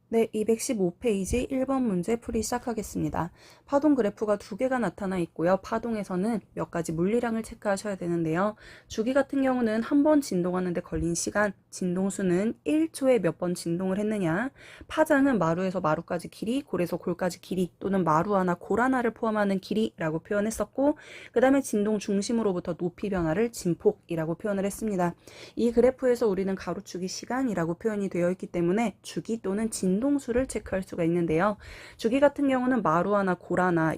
네, 215페이지 1번 문제 풀이 시작하겠습니다. 파동 그래프가 두 개가 나타나 있고요. 파동에서는 몇 가지 물리량을 체크하셔야 되는데요. 주기 같은 경우는 한 번 진동하는데 걸린 시간, 진동수는 1초에 몇 번 진동을 했느냐, 파장은 마루에서 마루까지 길이, 골에서 골까지 길이 또는 마루 하나, 골 하나를 포함하는 길이라고 표현했었고, 그 다음에 진동 중심으로부터 높이 변화를 진폭이라고 표현을 했습니다. 이 그래프에서 우리는 가로축이 시간이라고 표현이 되어 있기 때문에 주기 또는 진동수를 체크할 수가 있는데요. 주기 같은 경우는 마루 하나, 골 하나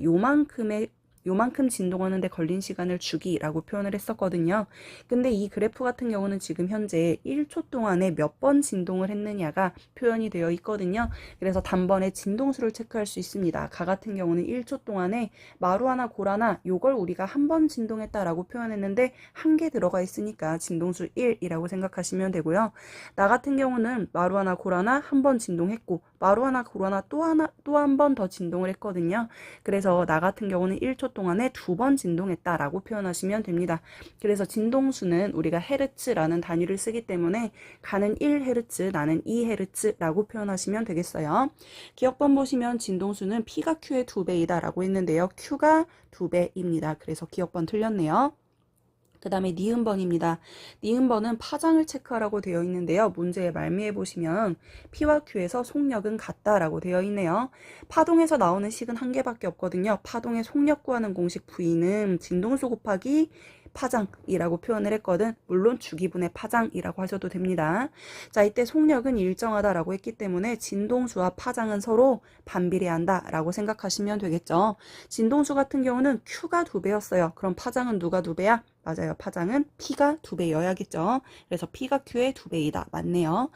요만큼 진동하는데 걸린 시간을 주기라고 표현을 했었거든요. 근데 이 그래프 같은 경우는 지금 현재 1초 동안에 몇 번 진동을 했느냐가 표현이 되어 있거든요. 그래서 단번에 진동수를 체크할 수 있습니다. 가 같은 경우는 1초 동안에 마루 하나, 골 하나 요걸 우리가 한 번 진동했다라고 표현했는데 한 개 들어가 있으니까 진동수 1이라고 생각하시면 되고요. 나 같은 경우는 마루 하나, 골 하나 한 번 진동했고 마루 하나, 골 하나 또 한 번 더 진동을 했거든요. 그래서 나 같은 경우는 1초 동안에 두 번 진동했다라고 표현하시면 됩니다. 그래서 진동수는 우리가 헤르츠라는 단위를 쓰기 때문에 가는 1헤르츠, 나는 2헤르츠라고 표현하시면 되겠어요. 기억번 보시면 진동수는 P가 Q의 2배이다 라고 했는데요. Q가 2배입니다. 그래서 기억번 틀렸네요. 그 다음에 니은번입니다. 니은번은 파장을 체크하라고 되어 있는데요. 문제의 말미에 보시면 P와 Q에서 속력은 같다라고 되어 있네요. 파동에서 나오는 식은 한 개밖에 없거든요. 파동의 속력 구하는 공식 V는 진동수 곱하기 파장이라고 표현을 했거든. 물론 주기분의 파장이라고 하셔도 됩니다. 자, 이때 속력은 일정하다라고 했기 때문에 진동수와 파장은 서로 반비례한다라고 생각하시면 되겠죠. 진동수 같은 경우는 Q가 2배였어요. 그럼 파장은 누가 2배야? 맞아요. 파장은 P가 2배여야겠죠. 그래서 P가 Q의 2배이다. 맞네요.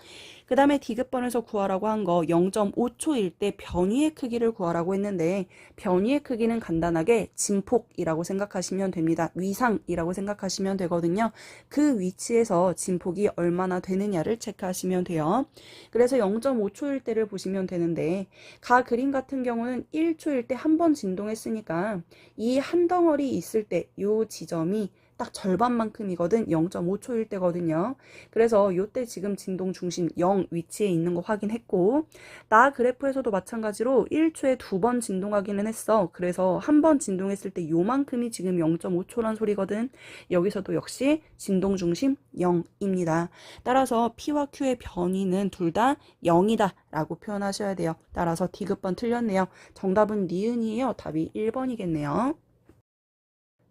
그 다음에 디귿번에서 구하라고 한 거 0.5초일 때 변위의 크기를 구하라고 했는데 변위의 크기는 간단하게 진폭이라고 생각하시면 됩니다. 위상이라고 생각하시면 되거든요. 그 위치에서 진폭이 얼마나 되느냐를 체크하시면 돼요. 그래서 0.5초일 때를 보시면 되는데 가 그림 같은 경우는 1초일 때 한 번 진동했으니까 이 한 덩어리 있을 때 이 지점이 딱 절반만큼이거든. 0.5초일 때거든요. 그래서 요때 지금 진동 중심 0 위치에 있는 거 확인했고 나 그래프에서도 마찬가지로 1초에 두 번 진동하기는 했어. 그래서 한 번 진동했을 때 요만큼이 지금 0.5초란 소리거든. 여기서도 역시 진동 중심 0입니다. 따라서 P와 Q의 변이는 둘 다 0이다 라고 표현하셔야 돼요. 따라서 디귿번 틀렸네요. 정답은 니은이에요. 답이 1번이겠네요.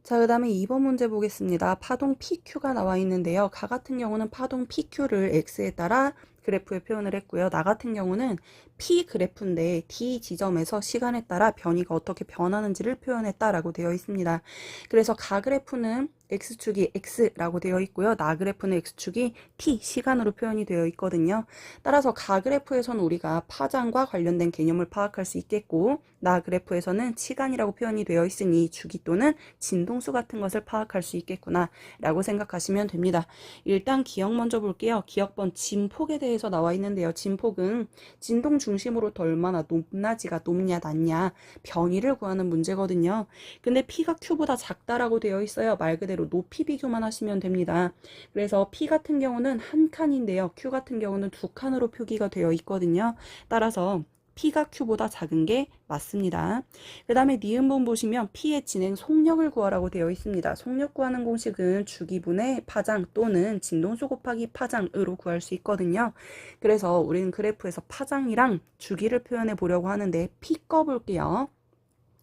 자, 그 다음에 2번 문제 보겠습니다. 파동 PQ가 나와 있는데요. 가 같은 경우는 파동 PQ를 X에 따라 그래프에 표현을 했고요. 나 같은 경우는 P 그래프인데 D 지점에서 시간에 따라 변이가 어떻게 변하는지를 표현했다라고 되어 있습니다. 그래서 가 그래프는 X축이 X라고 되어 있고요. 나 그래프는 X축이 T 시간으로 표현이 되어 있거든요. 따라서 가 그래프에서는 우리가 파장과 관련된 개념을 파악할 수 있겠고 나 그래프에서는 시간이라고 표현이 되어 있으니 주기 또는 진동수 같은 것을 파악할 수 있겠구나 라고 생각하시면 됩니다. 일단 기억 먼저 볼게요. 기억번 진폭에 대해서 나와 있는데요. 진폭은 진동 중심으로부터 얼마나 높낮이가 높냐 낮냐 변이를 구하는 문제거든요. 근데 P가 Q보다 작다라고 되어 있어요. 말 그대로 높이 비교만 하시면 됩니다. 그래서 P 같은 경우는 한 칸인데요. Q 같은 경우는 두 칸으로 표기가 되어 있거든요. 따라서 P가 Q보다 작은 게 맞습니다. 그 다음에 니은본 보시면 P의 진행 속력을 구하라고 되어 있습니다. 속력 구하는 공식은 주기분의 파장 또는 진동수 곱하기 파장으로 구할 수 있거든요. 그래서 우리는 그래프에서 파장이랑 주기를 표현해 보려고 하는데 P 꺼 볼게요.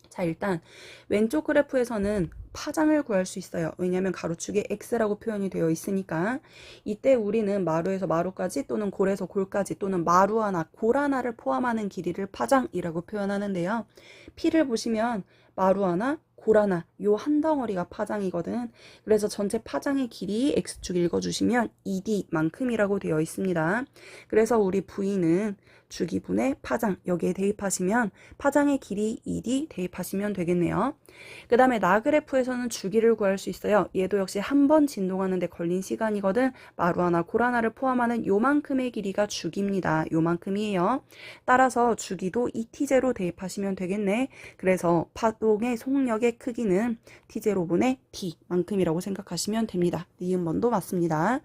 자, 일단 왼쪽 그래프에서는 파장을 구할 수 있어요. 왜냐하면 가로축에 X라고 표현이 되어 있으니까 이때 우리는 마루에서 마루까지 또는 골에서 골까지 또는 마루 하나, 골 하나를 포함하는 길이를 파장이라고 표현하는데요. P를 보시면 마루 하나, 골 하나 요 한 덩어리가 파장이거든. 그래서 전체 파장의 길이 X축 읽어주시면 ED만큼이라고 되어 있습니다. 그래서 우리 V는 주기분의 파장 여기에 대입하시면 파장의 길이 ED 대입하시면 되겠네요. 그 다음에 나 그래프에서는 주기를 구할 수 있어요. 얘도 역시 한 번 진동하는데 걸린 시간이거든. 마루 하나, 골 하나를 포함하는 요만큼의 길이가 주기입니다. 요만큼이에요. 따라서 주기도 ET제로 대입하시면 되겠네. 그래서 파동의 속력의 축의 크기는 T0분의 D만큼이라고 생각하시면 됩니다. 니은번도 맞습니다.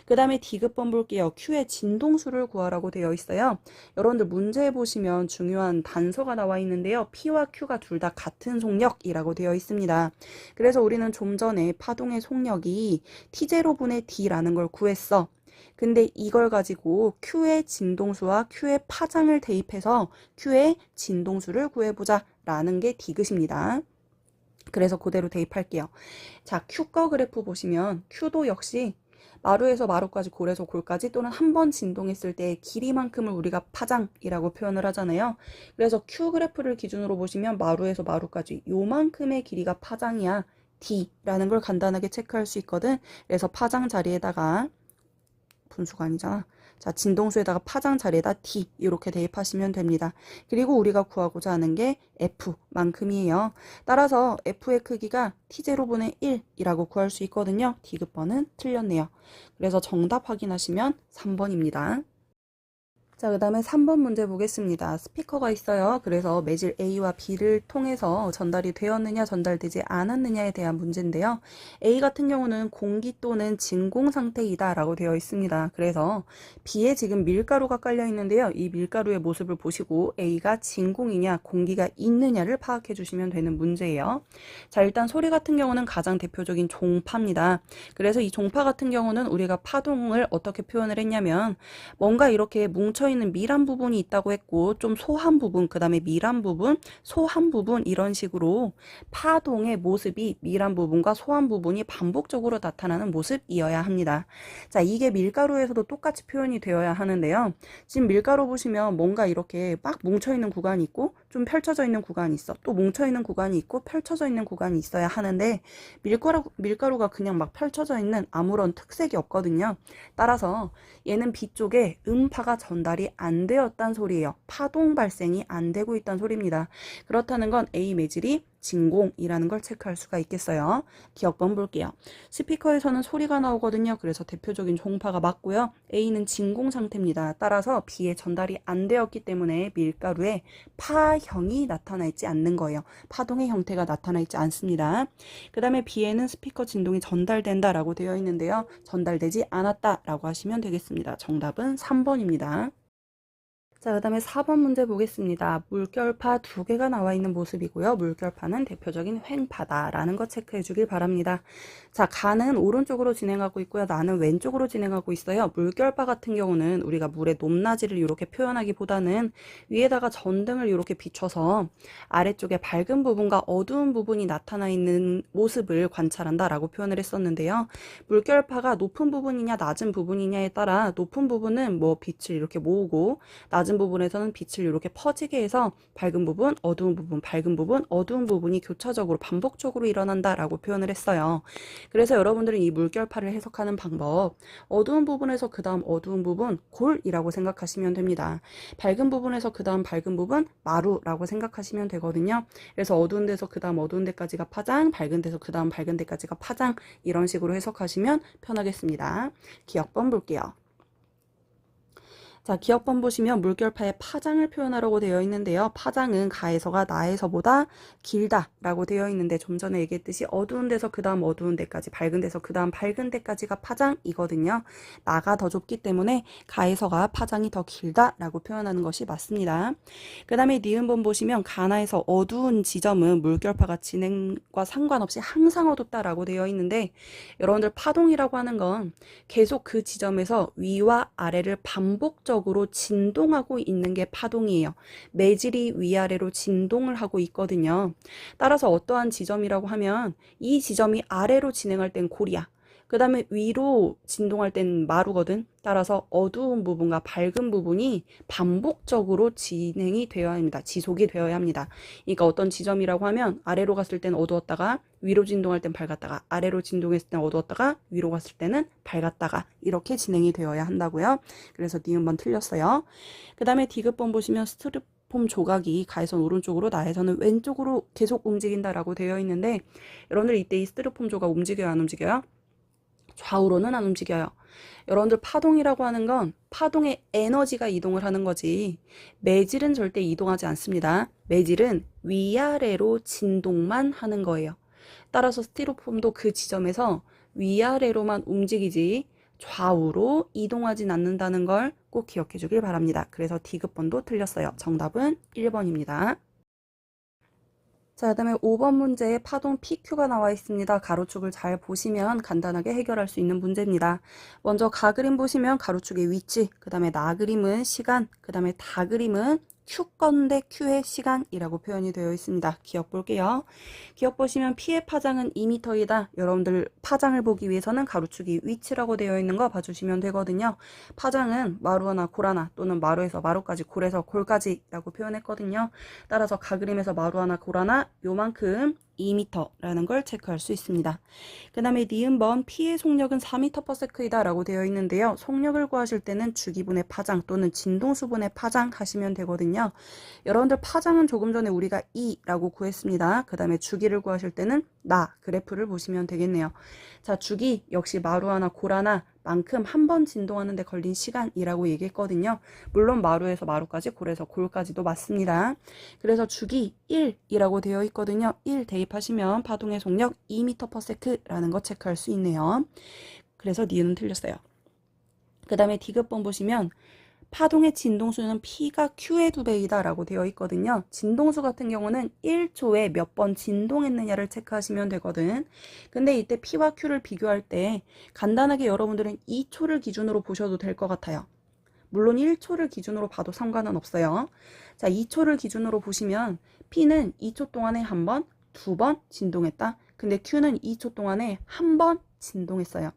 그 다음에 D급번 볼게요. Q의 진동수를 구하라고 되어 있어요. 여러분들 문제에 보시면 중요한 단서가 나와 있는데요. P와 Q가 둘 다 같은 속력이라고 되어 있습니다. 그래서 우리는 좀 전에 파동의 속력이 T0분의 D라는 걸 구했어. 근데 이걸 가지고 Q의 진동수와 Q의 파장을 대입해서 Q의 진동수를 구해보자 라는 게 D급입니다. 그래서 그대로 대입할게요. 자, Q거 그래프 보시면 Q도 역시 마루에서 마루까지, 골에서 골까지, 또는 한 번 진동했을 때 길이만큼을 우리가 파장이라고 표현을 하잖아요. 그래서 Q 그래프를 기준으로 보시면 마루에서 마루까지 요만큼의 길이가 파장이야. D라는 걸 간단하게 체크할 수 있거든. 그래서 파장 자리에다가, 분수가 아니잖아. 자, 진동수에다가 파장 자리에다 D 이렇게 대입하시면 됩니다. 그리고 우리가 구하고자 하는 게 F만큼이에요. 따라서 F의 크기가 T0분의 1이라고 구할 수 있거든요. D급번은 틀렸네요. 그래서 정답 확인하시면 3번입니다. 자, 그 다음에 3번 문제 보겠습니다. 스피커가 있어요. 그래서 매질 A와 B를 통해서 전달이 되었느냐, 전달되지 않았느냐에 대한 문제인데요. A 같은 경우는 공기 또는 진공 상태이다 라고 되어 있습니다. 그래서 B에 지금 밀가루가 깔려 있는데요. 이 밀가루의 모습을 보시고 A가 진공이냐, 공기가 있느냐를 파악해 주시면 되는 문제예요. 자, 일단 소리 같은 경우는 가장 대표적인 종파입니다. 그래서 이 종파 같은 경우는 우리가 파동을 어떻게 표현을 했냐면, 뭔가 이렇게 뭉쳐 있는 밀한 부분이 있다고 했고, 좀 소한 부분, 그 다음에 밀한 부분, 소한 부분, 이런 식으로 파동의 모습이 밀한 부분과 소한 부분이 반복적으로 나타나는 모습이어야 합니다. 자, 이게 밀가루에서도 똑같이 표현이 되어야 하는데요. 지금 밀가루 보시면 뭔가 이렇게 막 뭉쳐 있는 구간이 있고, 좀 펼쳐져 있는 구간이 있어. 또 뭉쳐 있는 구간이 있고, 펼쳐져 있는 구간이 있어야 하는데, 밀가루가 그냥 막 펼쳐져 있는 아무런 특색이 없거든요. 따라서 얘는 B 쪽에 음파가 전달이 안 되었단 소리예요. 파동 발생이 안 되고 있단 소리입니다. 그렇다는 건 A 매질이 진공이라는 걸 체크할 수가 있겠어요. 기억번 볼게요. 스피커에서는 소리가 나오거든요. 그래서 대표적인 종파가 맞고요. A는 진공 상태입니다. 따라서 B에 전달이 안 되었기 때문에 밀가루에 파형이 나타나 있지 않는 거예요. 파동의 형태가 나타나 있지 않습니다. 그 다음에 B에는 스피커 진동이 전달된다 라고 되어 있는데요. 전달되지 않았다 라고 하시면 되겠습니다. 정답은 3번입니다. 자, 그 다음에 4번 문제 보겠습니다. 물결파 두 개가 나와 있는 모습이고요. 물결파는 대표적인 횡파다라는 거 체크해 주길 바랍니다. 자, 가는 오른쪽으로 진행하고 있고요. 나는 왼쪽으로 진행하고 있어요. 물결파 같은 경우는 우리가 물의 높낮이를 이렇게 표현하기보다는 위에다가 전등을 이렇게 비춰서 아래쪽에 밝은 부분과 어두운 부분이 나타나 있는 모습을 관찰한다라고 표현을 했었는데요. 물결파가 높은 부분이냐 낮은 부분이냐에 따라 높은 부분은 뭐 빛을 이렇게 모으고, 낮은 부분에서는 빛을 이렇게 퍼지게 해서 밝은 부분, 어두운 부분, 밝은 부분, 어두운 부분이 교차적으로 반복적으로 일어난다라고 표현을 했어요. 그래서 여러분들은 이 물결파를 해석하는 방법, 어두운 부분에서 그 다음 어두운 부분 골이라고 생각하시면 됩니다. 밝은 부분에서 그 다음 밝은 부분 마루라고 생각하시면 되거든요. 그래서 어두운 데서 그 다음 어두운 데까지가 파장, 밝은 데서 그 다음 밝은 데까지가 파장, 이런 식으로 해석하시면 편하겠습니다. 기억번 볼게요. 자, 기억번 보시면 물결파의 파장을 표현하라고 되어 있는데요. 파장은 가에서가 나에서보다 길다 라고 되어 있는데, 좀 전에 얘기했듯이 어두운 데서 그 다음 어두운 데까지, 밝은 데서 그 다음 밝은 데까지가 파장이거든요. 나가 더 좁기 때문에 가에서가 파장이 더 길다 라고 표현하는 것이 맞습니다. 그 다음에 니은번 보시면 가나에서 어두운 지점은 물결파가 진행과 상관없이 항상 어둡다 라고 되어 있는데, 여러분들 파동이라고 하는 건 계속 그 지점에서 위와 아래를 반복적으로 진동하고 있는 게 파동이에요. 매질이 위아래로 진동을 하고 있거든요. 따라서 어떠한 지점이라고 하면 이 지점이 아래로 진행할 땐 골이야. 그 다음에 위로 진동할 땐 마루거든. 따라서 어두운 부분과 밝은 부분이 반복적으로 진행이 되어야 합니다. 지속이 되어야 합니다. 그러니까 어떤 지점이라고 하면 아래로 갔을 땐 어두웠다가 위로 진동할 땐 밝았다가, 아래로 진동했을 땐 어두웠다가 위로 갔을 때는 밝았다가, 이렇게 진행이 되어야 한다고요. 그래서 니은번 틀렸어요. 그 다음에 D급번 보시면 스티로폼 조각이 가에선 오른쪽으로, 나에서는 왼쪽으로 계속 움직인다라고 되어 있는데, 여러분들 이때 이 스티로폼 조각 움직여요, 안 움직여요? 좌우로는 안 움직여요. 여러분들 파동이라고 하는 건 파동의 에너지가 이동을 하는 거지 매질은 절대 이동하지 않습니다. 매질은 위아래로 진동만 하는 거예요. 따라서 스티로폼도 그 지점에서 위아래로만 움직이지 좌우로 이동하진 않는다는 걸 꼭 기억해 주길 바랍니다. 그래서 D급번도 틀렸어요. 정답은 1번입니다. 자, 그다음에 5번 문제에 파동 PQ가 나와 있습니다. 가로축을 잘 보시면 간단하게 해결할 수 있는 문제입니다. 먼저 가 그림 보시면 가로축의 위치, 그 다음에 나 그림은 시간, 그 다음에 다 그림은 Q 건데 Q의 시간이라고 표현이 되어 있습니다. 기억 볼게요. 기억 보시면 P의 파장은 2m이다. 여러분들 파장을 보기 위해서는 가로축이 위치라고 되어 있는 거 봐주시면 되거든요. 파장은 마루나 고라나 또는 마루에서 마루까지 골에서 골까지라고 표현했거든요. 따라서 가 그림에서 마루나 고라나 요만큼 2m라는 걸 체크할 수 있습니다. 그 다음에 니은번 P의 속력은 4m/s이다 라고 되어 있는데요. 속력을 구하실 때는 주기분의 파장 또는 진동수분의 파장 하시면 되거든요. 여러분들 파장은 조금 전에 우리가 2라고 구했습니다. 그 다음에 주기를 구하실 때는 나 그래프를 보시면 되겠네요. 자, 주기 역시 마루하나 고라나 만큼 한 번 진동하는데 걸린 시간이라고 얘기했거든요. 물론 마루에서 마루까지 골에서 골까지도 맞습니다. 그래서 주기 1이라고 되어 있거든요. 1 대입하시면 파동의 속력 2m/s라는 거 체크할 수 있네요. 그래서 니은은 틀렸어요. 그 다음에 D급번 보시면 파동의 진동수는 P가 Q의 2배이다 라고 되어 있거든요. 진동수 같은 경우는 1초에 몇 번 진동했느냐를 체크하시면 되거든. 근데 이때 P와 Q를 비교할 때 간단하게 여러분들은 2초를 기준으로 보셔도 될 것 같아요. 물론 1초를 기준으로 봐도 상관은 없어요. 자, 2초를 기준으로 보시면 P는 2초 동안에 한 번, 두 번 진동했다. 근데 Q는 2초 동안에 한 번 진동했어요.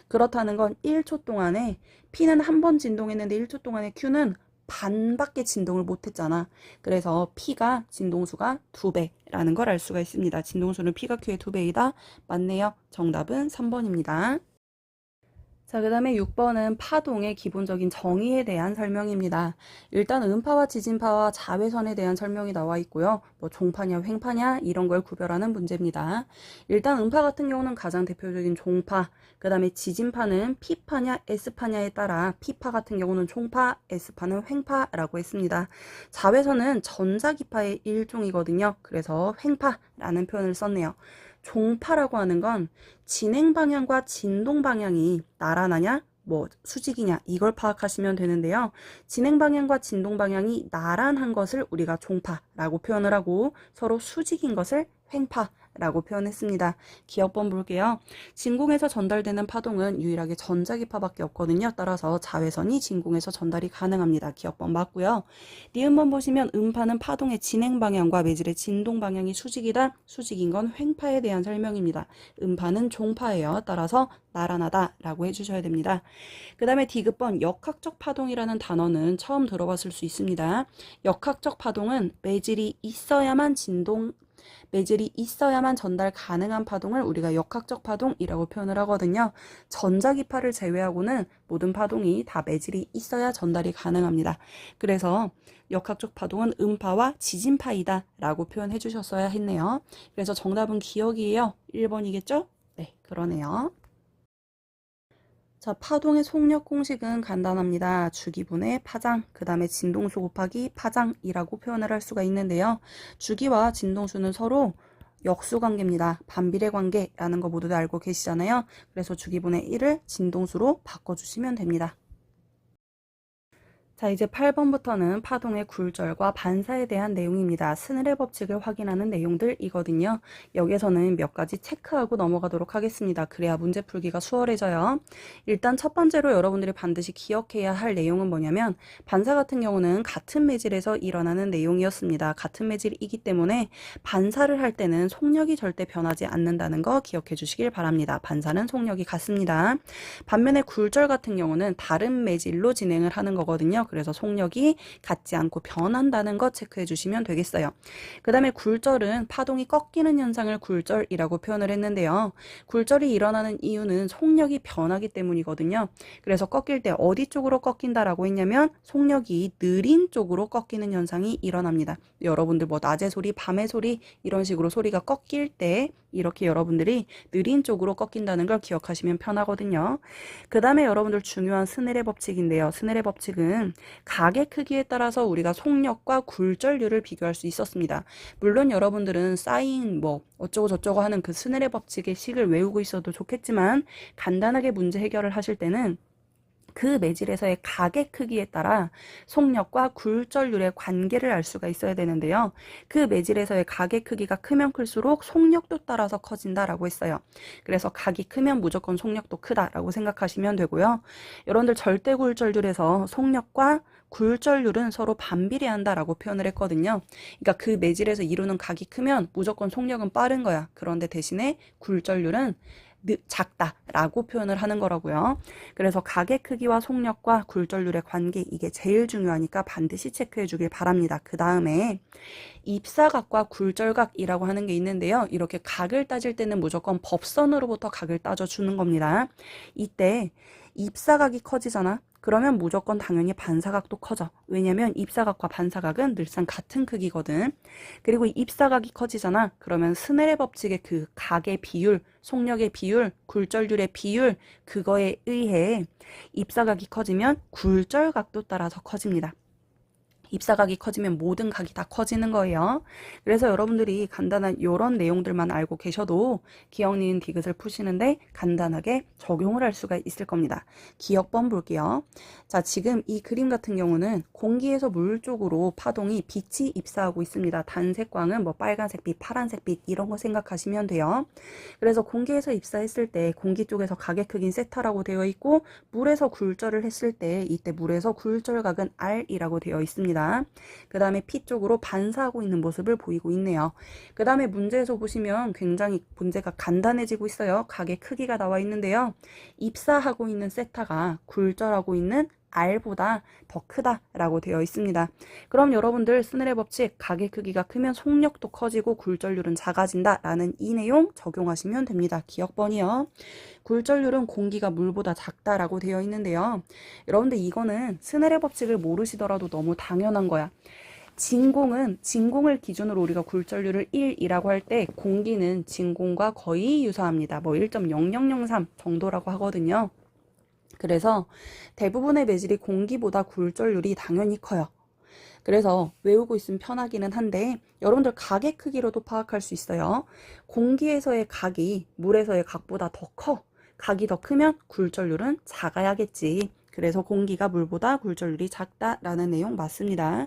그렇다는 건 1초 동안에 P는 한 번 진동했는데 1초 동안에 Q는 반밖에 진동을 못했잖아. 그래서 P가 진동수가 2배라는 걸 알 수가 있습니다. 진동수는 P가 Q의 2배이다. 맞네요. 정답은 3번입니다. 자, 그 다음에 6번은 파동의 기본적인 정의에 대한 설명입니다. 일단 음파와 지진파와 자외선에 대한 설명이 나와 있고요. 뭐 종파냐 횡파냐 이런 걸 구별하는 문제입니다. 일단 음파 같은 경우는 가장 대표적인 종파, 그 다음에 지진파는 P파냐 S파냐에 따라 P파 같은 경우는 총파, S파는 횡파라고 했습니다. 자외선은 전자기파의 일종이거든요. 그래서 횡파라는 표현을 썼네요. 종파라고 하는 건 진행 방향과 진동 방향이 나란하냐 뭐 수직이냐 이걸 파악하시면 되는데요. 진행 방향과 진동 방향이 나란한 것을 우리가 종파라고 표현을 하고 서로 수직인 것을 횡파라고 표현했습니다. 기억번 볼게요. 진공에서 전달되는 파동은 유일하게 전자기파밖에 없거든요. 따라서 자외선이 진공에서 전달이 가능합니다. 기억번 맞고요. 니은번 보시면 음파는 파동의 진행 방향과 매질의 진동 방향이 수직이다. 수직인 건 횡파에 대한 설명입니다. 음파는 종파예요. 따라서 나란하다 라고 해주셔야 됩니다. 그 다음에 D급번 역학적 파동이라는 단어는 처음 들어봤을 수 있습니다. 역학적 파동은 매질이 있어야만 전달 가능한 파동을 우리가 역학적 파동이라고 표현을 하거든요. 전자기파를 제외하고는 모든 파동이 다 매질이 있어야 전달이 가능합니다. 그래서 역학적 파동은 음파와 지진파이다 라고 표현해 주셨어야 했네요. 그래서 정답은 기억이에요. 1번이겠죠? 네, 그러네요. 자, 파동의 속력 공식은 간단합니다. 주기분의 파장, 그 다음에 진동수 곱하기 파장이라고 표현을 할 수가 있는데요. 주기와 진동수는 서로 역수관계입니다. 반비례 관계라는 거 모두 다 알고 계시잖아요. 그래서 주기분의 1을 진동수로 바꿔주시면 됩니다. 자, 이제 8번부터는 파동의 굴절과 반사에 대한 내용입니다. 스늘의 법칙을 확인하는 내용들이거든요. 여기에서는 몇 가지 체크하고 넘어가도록 하겠습니다. 그래야 문제 풀기가 수월해져요. 일단 첫 번째로 여러분들이 반드시 기억해야 할 내용은 뭐냐면 반사 같은 경우는 같은 매질에서 일어나는 내용이었습니다. 같은 매질이기 때문에 반사를 할 때는 속력이 절대 변하지 않는다는 거 기억해 주시길 바랍니다. 반사는 속력이 같습니다. 반면에 굴절 같은 경우는 다른 매질로 진행을 하는 거거든요. 그래서 속력이 같지 않고 변한다는 것 체크해 주시면 되겠어요. 그 다음에 굴절은 파동이 꺾이는 현상을 굴절이라고 표현을 했는데요. 굴절이 일어나는 이유는 속력이 변하기 때문이거든요. 그래서 꺾일 때 어디 쪽으로 꺾인다라고 했냐면 속력이 느린 쪽으로 꺾이는 현상이 일어납니다. 여러분들 뭐 낮의 소리, 밤의 소리 이런 식으로 소리가 꺾일 때 이렇게 여러분들이 느린 쪽으로 꺾인다는 걸 기억하시면 편하거든요. 그 다음에 여러분들 중요한 스넬의 법칙인데요. 스넬의 법칙은 각의 크기에 따라서 우리가 속력과 굴절률을 비교할 수 있었습니다. 물론 여러분들은 사인 뭐 어쩌고 저쩌고 하는 그 스넬의 법칙의 식을 외우고 있어도 좋겠지만 간단하게 문제 해결을 하실 때는 그 매질에서의 각의 크기에 따라 속력과 굴절률의 관계를 알 수가 있어야 되는데요. 그 매질에서의 각의 크기가 크면 클수록 속력도 따라서 커진다라고 했어요. 그래서 각이 크면 무조건 속력도 크다라고 생각하시면 되고요. 여러분들 절대 굴절률에서 속력과 굴절률은 서로 반비례한다라고 표현을 했거든요. 그러니까 그 매질에서 이루는 각이 크면 무조건 속력은 빠른 거야. 그런데 대신에 굴절률은 작다라고 표현을 하는 거라고요. 그래서 각의 크기와 속력과 굴절률의 관계 이게 제일 중요하니까 반드시 체크해 주길 바랍니다. 그 다음에 입사각과 굴절각이라고 하는 게 있는데요. 이렇게 각을 따질 때는 무조건 법선으로부터 각을 따져주는 겁니다. 이때 입사각이 커지잖아. 그러면 무조건 당연히 반사각도 커져. 왜냐면 입사각과 반사각은 늘상 같은 크기거든. 그리고 입사각이 커지잖아. 그러면 스넬의 법칙의 그 각의 비율, 속력의 비율, 굴절률의 비율 그거에 의해 입사각이 커지면 굴절각도 따라서 커집니다. 입사각이 커지면 모든 각이 다 커지는 거예요. 그래서 여러분들이 간단한 이런 내용들만 알고 계셔도 기억, 니은, 디귿을 푸시는데 간단하게 적용을 할 수가 있을 겁니다. 기억번 볼게요. 자, 지금 이 그림 같은 경우는 공기에서 물 쪽으로 파동이 빛이 입사하고 있습니다. 단색광은 뭐 빨간색 빛, 파란색 빛 이런 거 생각하시면 돼요. 그래서 공기에서 입사했을 때 공기 쪽에서 각의 크기는 세타라고 되어 있고 물에서 굴절을 했을 때 이때 물에서 굴절각은 R이라고 되어 있습니다. 그 다음에 P 쪽으로 반사하고 있는 모습을 보이고 있네요. 그 다음에 문제에서 보시면 굉장히 문제가 간단해지고 있어요. 각의 크기가 나와 있는데요. 입사하고 있는 세타가 굴절하고 있는 R보다 더 크다라고 되어 있습니다. 그럼 여러분들 스넬의 법칙 각의 크기가 크면 속력도 커지고 굴절률은 작아진다라는 이 내용 적용하시면 됩니다. 기억번이요. 굴절률은 공기가 물보다 작다라고 되어 있는데요. 여러분들 이거는 스넬의 법칙을 모르시더라도 너무 당연한 거야. 진공을 기준으로 우리가 굴절률을 1이라고 할 때 공기는 진공과 거의 유사합니다. 뭐 1.0003 정도라고 하거든요. 그래서 대부분의 매질이 공기보다 굴절률이 당연히 커요. 그래서 외우고 있으면 편하기는 한데 여러분들 각의 크기로도 파악할 수 있어요. 공기에서의 각이 물에서의 각보다 더 커. 각이 더 크면 굴절률은 작아야겠지. 그래서 공기가 물보다 굴절률이 작다라는 내용 맞습니다.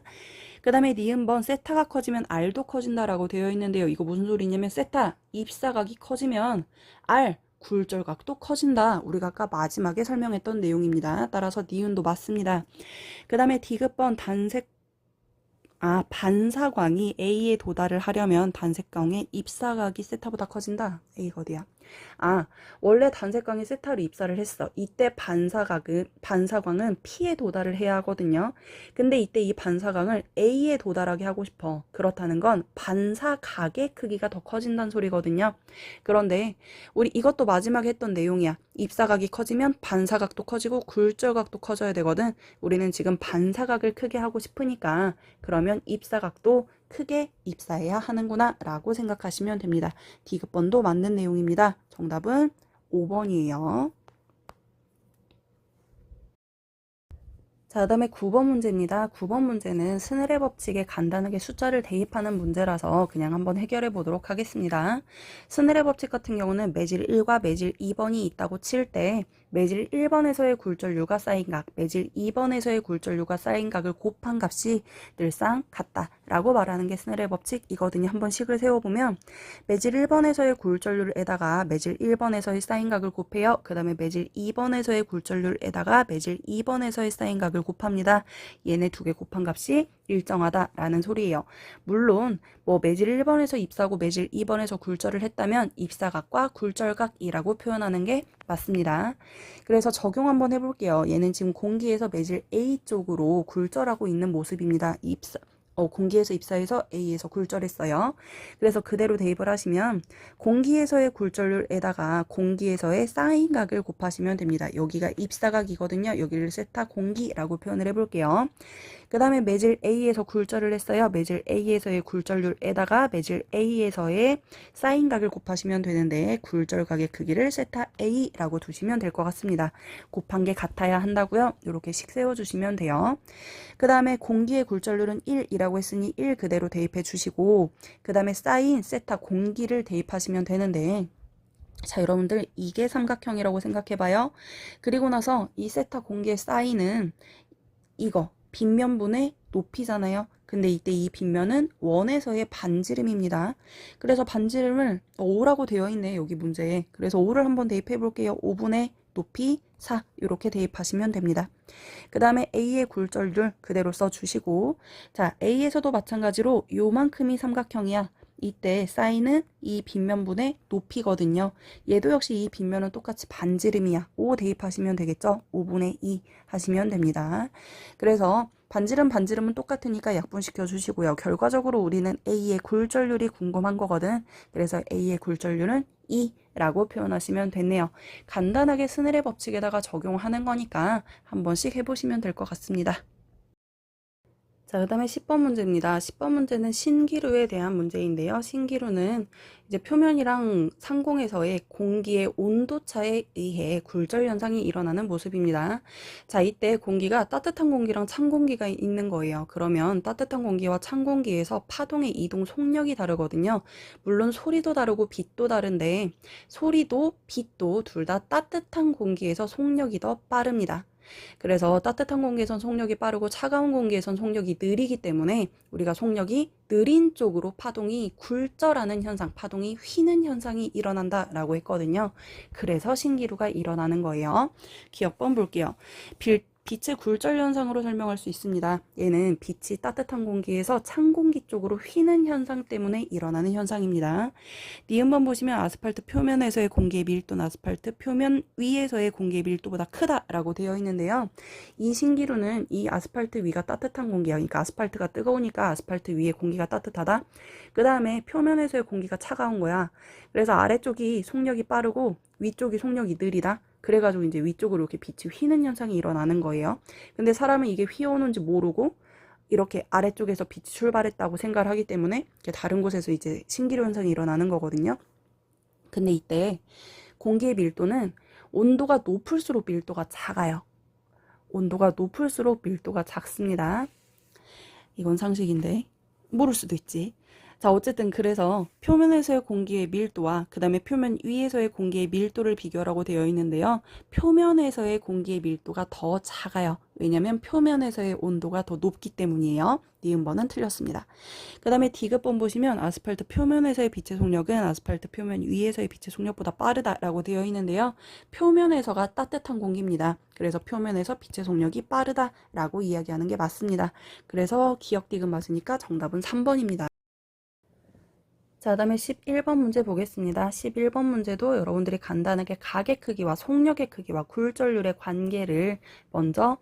그 다음에 니은번 세타가 커지면 R도 커진다라고 되어 있는데요. 이거 무슨 소리냐면 세타 입사각이 커지면 R 굴절각도 커진다. 우리가 아까 마지막에 설명했던 내용입니다. 따라서 니은도 맞습니다. 그 다음에 디귿번 반사광이 A에 도달을 하려면 단색광의 입사각이 세타보다 커진다. A가 어디야? 원래 단색광이 세타로 입사를 했어. 이때 반사광은 P에 도달을 해야 하거든요. 근데 이때 이 반사광을 A에 도달하게 하고 싶어. 그렇다는 건 반사각의 크기가 더 커진다는 소리거든요. 그런데 우리 이것도 마지막에 했던 내용이야. 입사각이 커지면 반사각도 커지고 굴절각도 커져야 되거든. 우리는 지금 반사각을 크게 하고 싶으니까 그러면 입사각도 크게 입사해야 하는구나 라고 생각하시면 됩니다. 디귿번도 맞는 내용입니다. 정답은 5번이에요. 자, 그 다음에 9번 문제입니다. 9번 문제는 스넬의 법칙에 간단하게 숫자를 대입하는 문제라서 그냥 한번 해결해 보도록 하겠습니다. 스넬의 법칙 같은 경우는 매질 1과 매질 2번이 있다고 칠 때 매질 1번에서의 굴절률과 쌓인 각, 매질 2번에서의 굴절률과 쌓인 각을 곱한 값이 늘상 같다 라고 말하는 게 스넬의 법칙이거든요. 한번 식을 세워보면 매질 1번에서의 굴절률에다가 매질 1번에서의 쌓인각을 곱해요. 그 다음에 매질 2번에서의 굴절률에다가 매질 2번에서의 쌓인각을 곱합니다. 얘네 두 개 곱한 값이 일정하다라는 소리예요. 물론 뭐 매질 1번에서 입사하고 매질 2번에서 굴절을 했다면 입사각과 굴절각이라고 표현하는 게 맞습니다. 그래서 적용 한번 해볼게요. 얘는 지금 공기에서 매질 A 쪽으로 굴절하고 있는 모습입니다. 공기에서 입사해서 A에서 굴절했어요. 그래서 그대로 대입을 하시면 공기에서의 굴절률에다가 공기에서의 쌓인각을 곱하시면 됩니다. 여기가 입사각이거든요. 여기를 세타 공기라고 표현을 해볼게요. 그 다음에 매질 A에서 굴절을 했어요. 매질 A에서의 굴절률에다가 매질 A에서의 쌓인각을 곱하시면 되는데 굴절각의 크기를 세타 A라고 두시면 될 것 같습니다. 곱한 게 같아야 한다고요. 이렇게 식 세워주시면 돼요. 그 다음에 공기의 굴절률은 1이라고 했으니 1 그대로 대입해 주시고 그 다음에 쌓인 세타 공기를 대입하시면 되는데 자, 여러분들 이게 삼각형이라고 생각해봐요. 그리고 나서 이 세타 공기의 쌓인은 이거 빗면분의 높이잖아요. 근데 이때 이 빗면은 원에서의 반지름입니다. 그래서 반지름을 5라고 되어 있네. 여기 문제에. 그래서 5를 한번 대입해 볼게요. 5분의 높이 4 이렇게 대입하시면 됩니다. 그 다음에 A의 굴절률 그대로 써주시고 자 A에서도 마찬가지로 요만큼이 삼각형이야. 이때 사인은 이 빗면분의 높이거든요. 얘도 역시 이 빗면은 똑같이 반지름이야. 5 대입하시면 되겠죠? 5분의 2 하시면 됩니다. 그래서 반지름은 똑같으니까 약분시켜 주시고요. 결과적으로 우리는 A의 굴절률이 궁금한 거거든. 그래서 A의 굴절률은 2라고 표현하시면 됐네요. 간단하게 스넬의 법칙에다가 적용하는 거니까 한 번씩 해보시면 될 것 같습니다. 자, 그 다음에 10번 문제입니다. 10번 문제는 신기루에 대한 문제인데요. 신기루는 이제 표면이랑 상공에서의 공기의 온도차에 의해 굴절 현상이 일어나는 모습입니다. 자, 이때 공기가 따뜻한 공기랑 찬 공기가 있는 거예요. 그러면 따뜻한 공기와 찬 공기에서 파동의 이동 속력이 다르거든요. 물론 소리도 다르고 빛도 다른데 소리도 빛도 둘 다 따뜻한 공기에서 속력이 더 빠릅니다. 그래서 따뜻한 공기에선 속력이 빠르고 차가운 공기에선 속력이 느리기 때문에 우리가 속력이 느린 쪽으로 파동이 굴절하는 현상, 파동이 휘는 현상이 일어난다라고 했거든요. 그래서 신기루가 일어나는 거예요. 기억번 볼게요. 빛의 굴절 현상으로 설명할 수 있습니다. 얘는 빛이 따뜻한 공기에서 찬 공기 쪽으로 휘는 현상 때문에 일어나는 현상입니다. 니은번 보시면 아스팔트 표면에서의 공기의 밀도는 아스팔트 표면 위에서의 공기의 밀도보다 크다라고 되어 있는데요. 이 신기루는 이 아스팔트 위가 따뜻한 공기야. 그러니까 아스팔트가 뜨거우니까 아스팔트 위에 공기가 따뜻하다. 그 다음에 표면에서의 공기가 차가운 거야. 그래서 아래쪽이 속력이 빠르고 위쪽이 속력이 느리다. 그래가지고 이제 위쪽으로 이렇게 빛이 휘는 현상이 일어나는 거예요. 근데 사람은 이게 휘어오는지 모르고 이렇게 아래쪽에서 빛이 출발했다고 생각을 하기 때문에 다른 곳에서 이제 신기루 현상이 일어나는 거거든요. 근데 이때 공기의 밀도는 온도가 높을수록 밀도가 작아요. 온도가 높을수록 밀도가 작습니다. 이건 상식인데 모를 수도 있지. 자, 어쨌든 그래서 표면에서의 공기의 밀도와 그 다음에 표면 위에서의 공기의 밀도를 비교하라고 되어 있는데요. 표면에서의 공기의 밀도가 더 작아요. 왜냐하면 표면에서의 온도가 더 높기 때문이에요. 니은번은 틀렸습니다. 그 다음에 D급번 보시면 아스팔트 표면에서의 빛의 속력은 아스팔트 표면 위에서의 빛의 속력보다 빠르다라고 되어 있는데요. 표면에서가 따뜻한 공기입니다. 그래서 표면에서 빛의 속력이 빠르다라고 이야기하는 게 맞습니다. 그래서 기억 디귿 맞으니까 정답은 3번입니다. 자, 그 다음에 11번 문제 보겠습니다. 11번 문제도 여러분들이 간단하게 각의 크기와 속력의 크기와 굴절률의 관계를 먼저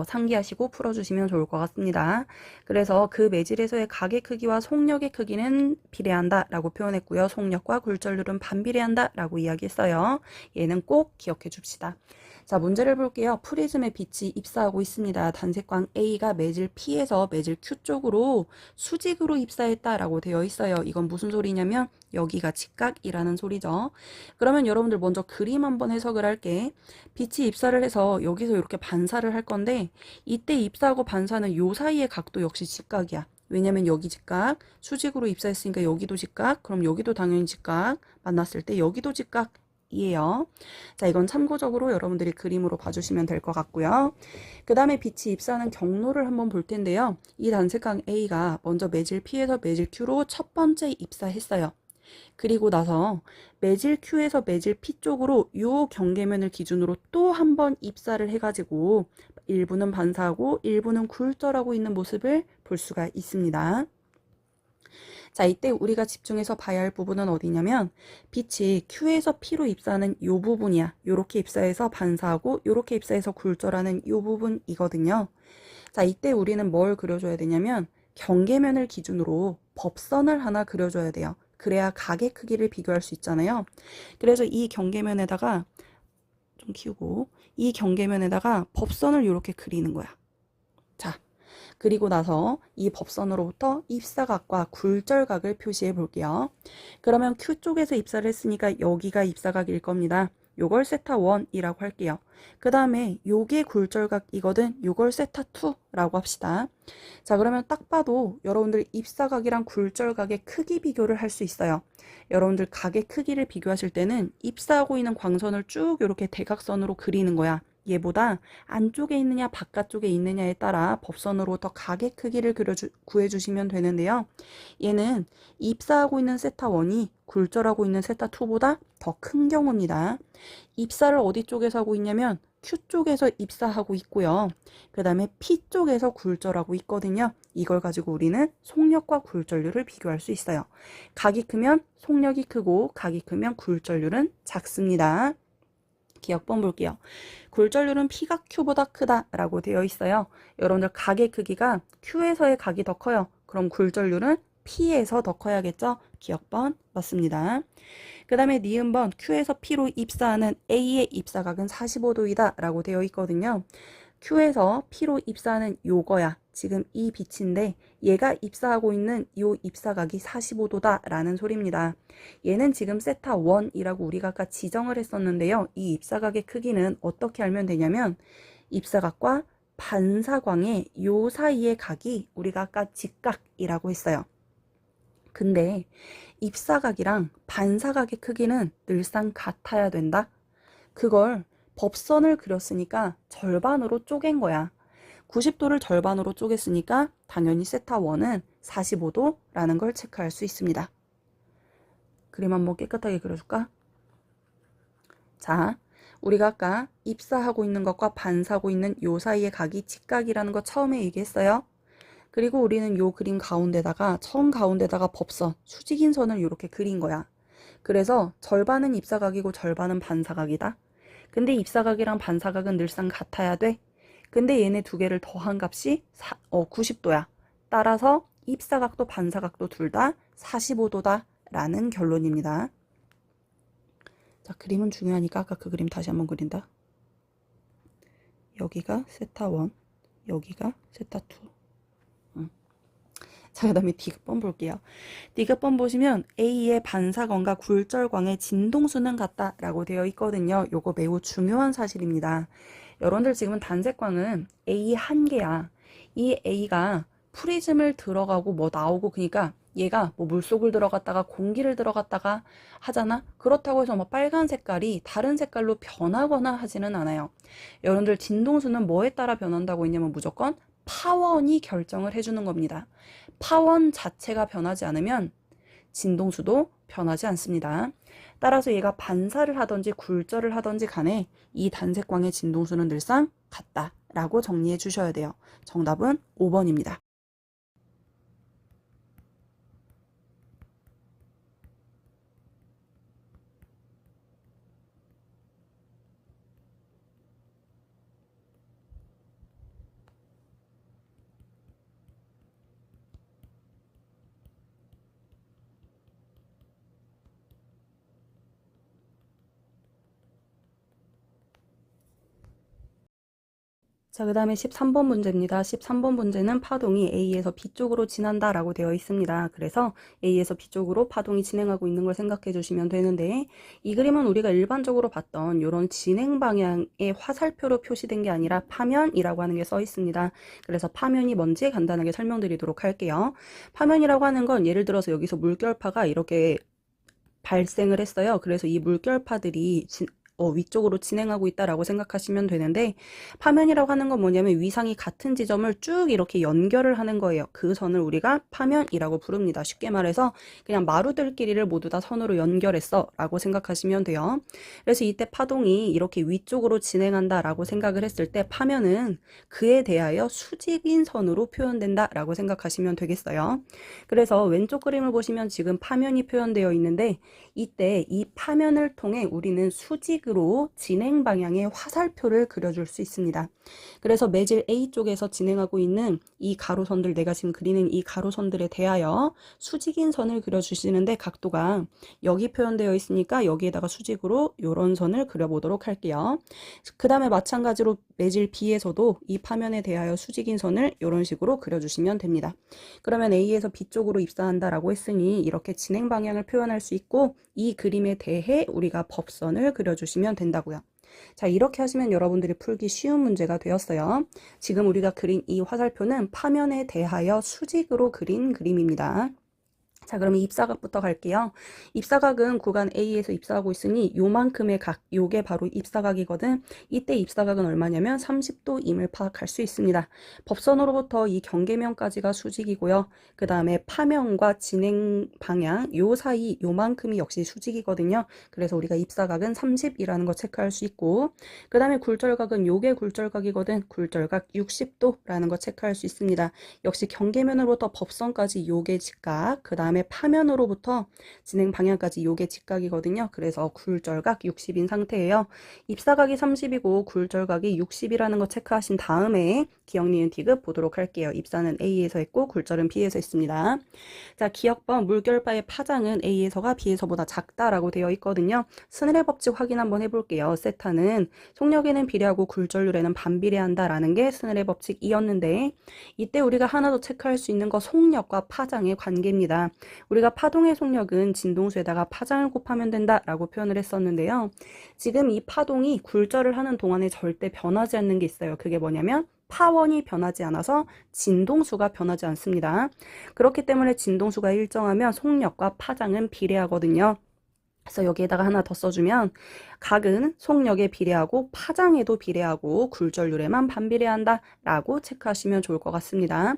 상기하시고 풀어주시면 좋을 것 같습니다. 그래서 그 매질에서의 각의 크기와 속력의 크기는 비례한다 라고 표현했고요. 속력과 굴절률은 반비례한다 라고 이야기했어요. 얘는 꼭 기억해 줍시다. 자, 문제를 볼게요. 프리즘에 빛이 입사하고 있습니다. 단색광 A가 매질 P에서 매질 Q 쪽으로 수직으로 입사했다라고 되어 있어요. 이건 무슨 소리냐면 여기가 직각이라는 소리죠. 그러면 여러분들 먼저 그림 한번 해석을 할게. 빛이 입사를 해서 여기서 이렇게 반사를 할 건데 이때 입사하고 반사는 요 사이의 각도 역시 직각이야. 왜냐면 여기 직각, 수직으로 입사했으니까 여기도 직각, 그럼 여기도 당연히 직각, 만났을 때 여기도 직각, A이에요. 자, 이건 참고적으로 여러분들이 그림으로 봐주시면 될 것 같고요. 그 다음에 빛이 입사하는 경로를 한번 볼 텐데요. 이 단색강 A가 먼저 매질 P에서 매질 Q로 첫 번째 입사했어요. 그리고 나서 매질 Q에서 매질 P 쪽으로 요 경계면을 기준으로 또 한 번 입사를 해가지고 일부는 반사하고 일부는 굴절하고 있는 모습을 볼 수가 있습니다. 자, 이때 우리가 집중해서 봐야 할 부분은 어디냐면 빛이 Q에서 P로 입사하는 요 부분이야. 요렇게 입사해서 반사하고 요렇게 입사해서 굴절하는 요 부분이거든요. 자, 이때 우리는 뭘 그려줘야 되냐면 경계면을 기준으로 법선을 하나 그려줘야 돼요. 그래야 각의 크기를 비교할 수 있잖아요. 그래서 이 경계면에다가 좀 키우고 이 경계면에다가 법선을 이렇게 그리는 거야. 자, 그리고 나서 이 법선으로부터 입사각과 굴절각을 표시해 볼게요. 그러면 Q 쪽에서 입사를 했으니까 여기가 입사각일 겁니다. 요걸 세타 1이라고 할게요. 그 다음에 요게 굴절각이거든. 요걸 세타 2라고 합시다. 자, 그러면 딱 봐도 여러분들 입사각이랑 굴절각의 크기 비교를 할 수 있어요. 여러분들 각의 크기를 비교하실 때는 입사하고 있는 광선을 쭉 이렇게 대각선으로 그리는 거야. 얘보다 안쪽에 있느냐 바깥쪽에 있느냐에 따라 법선으로부터 각의 크기를 구해주시면 되는데요. 얘는 입사하고 있는 세타 1이 굴절하고 있는 세타 2보다 더 큰 경우입니다. 입사를 어디 쪽에서 하고 있냐면 Q 쪽에서 입사하고 있고요. 그 다음에 P 쪽에서 굴절하고 있거든요. 이걸 가지고 우리는 속력과 굴절률을 비교할 수 있어요. 각이 크면 속력이 크고 각이 크면 굴절률은 작습니다. 기억번 볼게요. 굴절률은 P가 Q보다 크다라고 되어 있어요. 여러분들 각의 크기가 Q에서의 각이 더 커요. 그럼 굴절률은 P에서 더 커야겠죠? 기억번 맞습니다. 그 다음에 니은번 Q에서 P로 입사하는 A의 입사각은 45도이다 라고 되어 있거든요. Q에서 P로 입사하는 요거야. 지금 이 빛인데 얘가 입사하고 있는 요 입사각이 45도다 라는 소리입니다. 얘는 지금 세타 1이라고 우리가 아까 지정을 했었는데요. 이 입사각의 크기는 어떻게 알면 되냐면 입사각과 반사광의 요 사이의 각이 우리가 아까 직각이라고 했어요. 근데 입사각이랑 반사각의 크기는 늘상 같아야 된다. 그걸 법선을 그렸으니까 절반으로 쪼갠 거야. 90도를 절반으로 쪼갰으니까 당연히 세타 1은 45도라는 걸 체크할 수 있습니다. 그림 한번 깨끗하게 그려줄까? 자, 우리가 아까 입사하고 있는 것과 반사하고 있는 요 사이의 각이 직각이라는 거 처음에 얘기했어요. 그리고 우리는 요 그림 가운데다가 처음 가운데다가 법선, 수직인 선을 이렇게 그린 거야. 그래서 절반은 입사각이고 절반은 반사각이다. 근데 입사각이랑 반사각은 늘상 같아야 돼. 근데 얘네 두 개를 더한 값이 90도야. 따라서 입사각도 반사각도 둘 다 45도다 라는 결론입니다. 자, 그림은 중요하니까 아까 그 그림 다시 한번 그린다. 여기가 세타 1, 여기가 세타 2. 자, 그 다음에 D급번 볼게요. D급번 보시면 A의 반사광과 굴절광의 진동수는 같다라고 되어 있거든요. 요거 매우 중요한 사실입니다. 여러분들 지금은 단색광은 A 한 개야. 이 A가 프리즘을 들어가고 뭐 나오고 그러니까 얘가 뭐 물속을 들어갔다가 공기를 들어갔다가 하잖아. 그렇다고 해서 뭐 빨간 색깔이 다른 색깔로 변하거나 하지는 않아요. 여러분들 진동수는 뭐에 따라 변한다고 했냐면 무조건 파원이 결정을 해주는 겁니다. 파원 자체가 변하지 않으면 진동수도 변하지 않습니다. 따라서 얘가 반사를 하든지 굴절을 하든지 간에 이 단색광의 진동수는 늘상 같다라고 정리해 주셔야 돼요. 정답은 5번입니다. 자, 그 다음에 13번 문제입니다. 13번 문제는 파동이 A에서 B 쪽으로 지난다 라고 되어 있습니다. 그래서 A에서 B 쪽으로 파동이 진행하고 있는 걸 생각해 주시면 되는데 이 그림은 우리가 일반적으로 봤던 이런 진행 방향의 화살표로 표시된 게 아니라 파면이라고 하는 게 써 있습니다. 그래서 파면이 뭔지 간단하게 설명드리도록 할게요. 파면이라고 하는 건 예를 들어서 여기서 물결파가 이렇게 발생을 했어요. 그래서 이 물결파들이 위쪽으로 진행하고 있다라고 생각하시면 되는데, 파면이라고 하는 건 뭐냐면 위상이 같은 지점을 쭉 이렇게 연결을 하는 거예요. 그 선을 우리가 파면이라고 부릅니다. 쉽게 말해서 그냥 마루들끼리를 모두 다 선으로 연결했어 라고 생각하시면 돼요. 그래서 이때 파동이 이렇게 위쪽으로 진행한다라고 생각을 했을 때 파면은 그에 대하여 수직인 선으로 표현된다 라고 생각하시면 되겠어요. 그래서 왼쪽 그림을 보시면 지금 파면이 표현되어 있는데, 이때 이 파면을 통해 우리는 수직으로 진행 방향의 화살표를 그려줄 수 있습니다. 그래서 매질 A 쪽에서 진행하고 있는 이 가로선들, 내가 지금 그리는 이 가로선들에 대하여 수직인 선을 그려주시는데, 각도가 여기 표현되어 있으니까 여기에다가 수직으로 이런 선을 그려보도록 할게요. 그 다음에 마찬가지로 매질 B에서도 이 파면에 대하여 수직인 선을 이런 식으로 그려주시면 됩니다. 그러면 A에서 B 쪽으로 입사한다라고 했으니 이렇게 진행 방향을 표현할 수 있고, 이 그림에 대해 우리가 법선을 그려주시면 된다고요. 자, 이렇게 하시면 여러분들이 풀기 쉬운 문제가 되었어요. 지금 우리가 그린 이 화살표는 파면에 대하여 수직으로 그린 그림입니다. 자, 그러면 입사각부터 갈게요. 입사각은 구간 A에서 입사하고 있으니 요만큼의 각, 요게 바로 입사각이거든. 이때 입사각은 얼마냐면 30도임을 파악할 수 있습니다. 법선으로부터 이 경계면까지가 수직이고요. 그 다음에 파면과 진행 방향, 요 사이 요만큼이 역시 수직이거든요. 그래서 우리가 입사각은 30이라는 거 체크할 수 있고, 그 다음에 굴절각은 요게 굴절각이거든. 굴절각 60도라는 거 체크할 수 있습니다. 역시 경계면으로부터 법선까지 요게 직각, 그 다음에 파면으로부터 진행 방향까지 요게 직각이거든요. 그래서 굴절각 60인 상태예요. 입사각이 30이고 굴절각이 60이라는 거 체크하신 다음에 기억, 니은, 디귿 보도록 할게요. 입사는 A에서 했고 굴절은 B에서 했습니다. 자, 기억번 물결파의 파장은 A에서가 B에서보다 작다라고 되어 있거든요. 스넬의 법칙 확인 한번 해볼게요. 세타는 속력에는 비례하고 굴절률에는 반비례한다라는 게 스넬의 법칙이었는데, 이때 우리가 하나 더 체크할 수 있는 거 속력과 파장의 관계입니다. 우리가 파동의 속력은 진동수에다가 파장을 곱하면 된다라고 표현을 했었는데요. 지금 이 파동이 굴절을 하는 동안에 절대 변하지 않는 게 있어요. 그게 뭐냐면 파원이 변하지 않아서 진동수가 변하지 않습니다. 그렇기 때문에 진동수가 일정하면 속력과 파장은 비례하거든요. 그래서 여기에다가 하나 더 써주면 각은 속력에 비례하고 파장에도 비례하고 굴절률에만 반비례한다 라고 체크하시면 좋을 것 같습니다.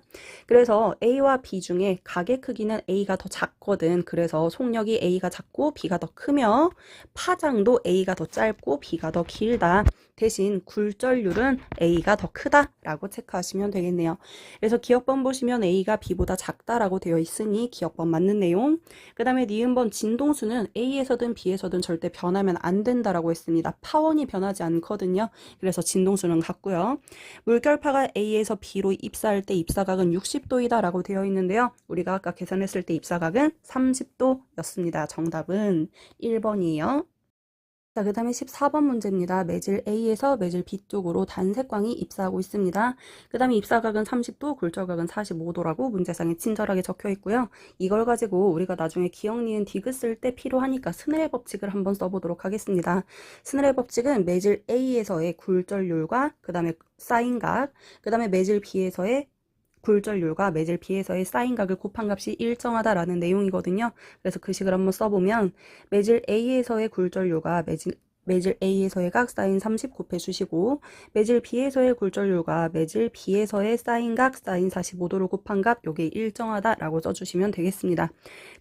그래서 A와 B 중에 각의 크기는 A가 더 작거든. 그래서 속력이 A가 작고 B가 더 크며 파장도 A가 더 짧고 B가 더 길다. 대신 굴절률은 A가 더 크다 라고 체크하시면 되겠네요. 그래서 기억번 보시면 A가 B보다 작다라고 되어 있으니 기억번 맞는 내용. 그 다음에 니은번 진동수는 A에서든 B에서든 절대 변하면 안 된다라고 했습니다. 파원이 변하지 않거든요. 그래서 진동수는 같고요. 물결파가 A에서 B로 입사할 때 입사각은 60도이다 라고 되어 있는데요. 우리가 아까 계산했을 때 입사각은 30도였습니다. 정답은 1번이에요. 자, 그 다음에 14번 문제입니다. 매질 A에서 매질 B 쪽으로 단색광이 입사하고 있습니다. 그 다음에 입사각은 30도, 굴절각은 45도라고 문제상에 친절하게 적혀 있고요. 이걸 가지고 우리가 나중에 기억, 니은, 디귿 쓸 때 필요하니까 스넬의 법칙을 한번 써보도록 하겠습니다. 스넬의 법칙은 매질 A에서의 굴절률과 그 다음에 사인각, 그 다음에 매질 B에서의 굴절률과 매질 B에서의 사인각을 곱한 값이 일정하다라는 내용이거든요. 그래서 그 식을 한번 써보면 매질 A에서의 굴절률과 매질 A에서의 각 사인 30 곱해주시고, 매질 B에서의 굴절률과 매질 B에서의 사인 각 사인 45도를 곱한 값, 요게 일정하다라고 써주시면 되겠습니다.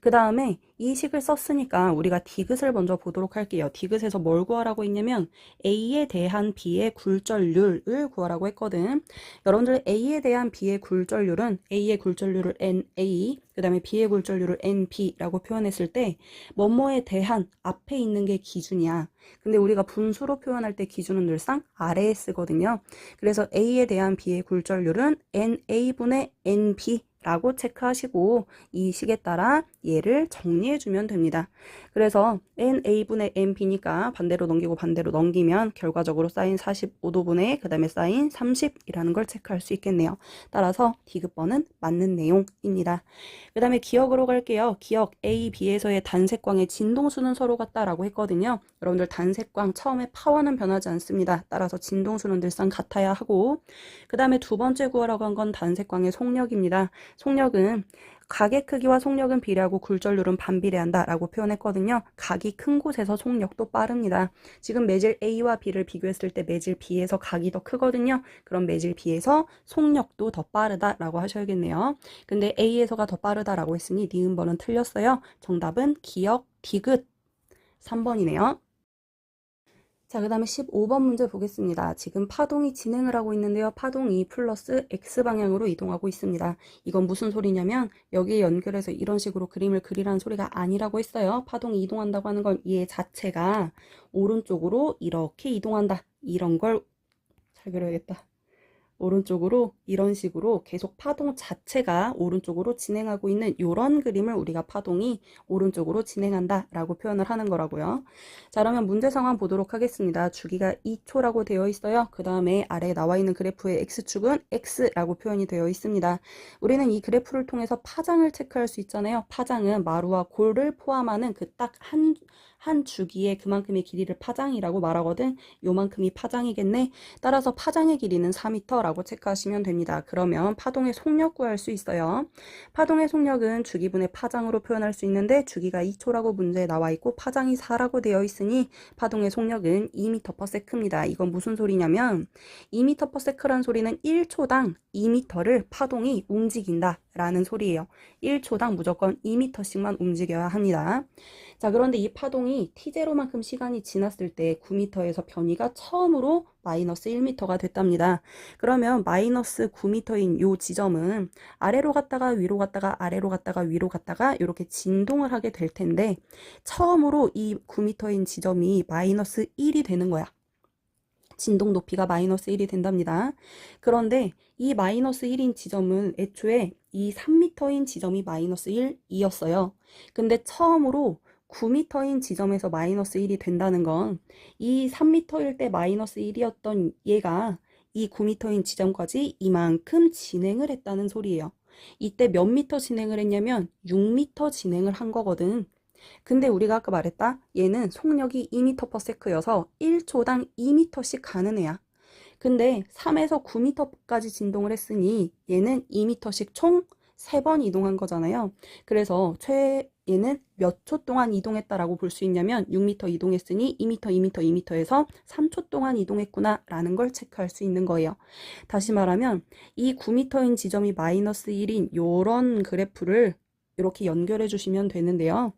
그 다음에 이 식을 썼으니까 우리가 디귿을 먼저 보도록 할게요. 디귿에서 뭘 구하라고 했냐면 A에 대한 B의 굴절률을 구하라고 했거든. 여러분들 A에 대한 B의 굴절률은 A의 굴절률을 NA, 그 다음에 B의 굴절률을 NB라고 표현했을 때 뭐뭐에 대한 앞에 있는 게 기준이야. 근데 우리가 분수로 표현할 때 기준은 늘상 아래에 쓰거든요. 그래서 A에 대한 B의 굴절률은 NA분의 NB 라고 체크하시고 이 식에 따라 얘를 정리해주면 됩니다. 그래서 NA분의 NB니까 반대로 넘기고 반대로 넘기면 결과적으로 사인 45도분의 그 다음에 사인 30이라는 걸 체크할 수 있겠네요. 따라서 디귿번은 맞는 내용입니다. 그 다음에 기억으로 갈게요. 기억 A, B에서의 단색광의 진동수는 서로 같다라고 했거든요. 여러분들 단색광 처음에 파워는 변하지 않습니다. 따라서 진동수는 늘상 같아야 하고, 그 다음에 두 번째 구하라고 한 건 단색광의 속력입니다. 속력은 각의 크기와 속력은 비례하고 굴절률은 반비례한다 라고 표현했거든요. 각이 큰 곳에서 속력도 빠릅니다. 지금 매질 A와 B를 비교했을 때 매질 B에서 각이 더 크거든요. 그럼 매질 B에서 속력도 더 빠르다 라고 하셔야겠네요. 근데 A에서가 더 빠르다 라고 했으니 니은번은 틀렸어요. 정답은 기역, 디귿 3번이네요. 자, 그 다음에 15번 문제 보겠습니다. 지금 파동이 진행을 하고 있는데요. 파동이 플러스 X방향으로 이동하고 있습니다. 이건 무슨 소리냐면 여기에 연결해서 이런 식으로 그림을 그리라는 소리가 아니라고 했어요. 파동이 이동한다고 하는 건 얘 자체가 오른쪽으로 이렇게 이동한다. 이런 걸 잘 그려야겠다. 오른쪽으로 이런 식으로 계속 파동 자체가 오른쪽으로 진행하고 있는 이런 그림을 우리가 파동이 오른쪽으로 진행한다 라고 표현을 하는 거라고요. 자, 그러면 문제 상황 보도록 하겠습니다. 주기가 2초라고 되어 있어요. 그 다음에 아래에 나와 있는 그래프의 X축은 X라고 표현이 되어 있습니다. 우리는 이 그래프를 통해서 파장을 체크할 수 있잖아요. 파장은 마루와 골을 포함하는 그 딱 한 주기에 그만큼의 길이를 파장이라고 말하거든. 요만큼이 파장이겠네. 따라서 파장의 길이는 4m라고 체크하시면 됩니다. 그러면 파동의 속력 구할 수 있어요. 파동의 속력은 주기분의 파장으로 표현할 수 있는데 주기가 2초라고 문제에 나와 있고 파장이 4라고 되어 있으니 파동의 속력은 2m/s입니다. 이건 무슨 소리냐면 2m/s라는 소리는 1초당 2m를 파동이 움직인다 라는 소리예요. 1초당 무조건 2m씩만 움직여야 합니다. 자, 그런데 이 파동이 t0만큼 시간이 지났을 때 9m에서 변이가 처음으로 마이너스 1m가 됐답니다. 그러면 마이너스 9m인 요 지점은 아래로 갔다가 위로 갔다가 아래로 갔다가 위로 갔다가 이렇게 진동을 하게 될 텐데 처음으로 이 9m인 지점이 마이너스 1이 되는 거야. 진동 높이가 마이너스 1이 된답니다. 그런데 이 마이너스 1인 지점은 애초에 이 3m인 지점이 마이너스 1이었어요. 근데 처음으로 9m인 지점에서 마이너스 1이 된다는 건 이 3m일 때 마이너스 1이었던 얘가 이 9m인 지점까지 이만큼 진행을 했다는 소리예요. 이때 몇 미터 진행을 했냐면 6m 진행을 한 거거든. 근데 우리가 아까 말했다. 얘는 속력이 2m/s여서 1초당 2m씩 가는 애야. 근데 3에서 9m까지 진동을 했으니 얘는 2m씩 총 3번 이동한 거잖아요. 그래서 얘는 몇 초 동안 이동했다라고 볼 수 있냐면 6m 이동했으니 2m, 2m, 2m에서 3초 동안 이동했구나 라는 걸 체크할 수 있는 거예요. 다시 말하면 이 9m인 지점이 마이너스 1인 요런 그래프를 이렇게 연결해 주시면 되는데요.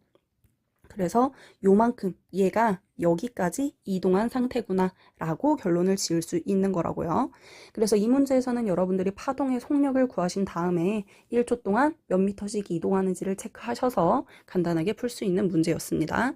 그래서 요만큼 얘가 여기까지 이동한 상태구나 라고 결론을 지을 수 있는 거라고요. 그래서 이 문제에서는 여러분들이 파동의 속력을 구하신 다음에 1초 동안 몇 미터씩 이동하는지를 체크하셔서 간단하게 풀 수 있는 문제였습니다.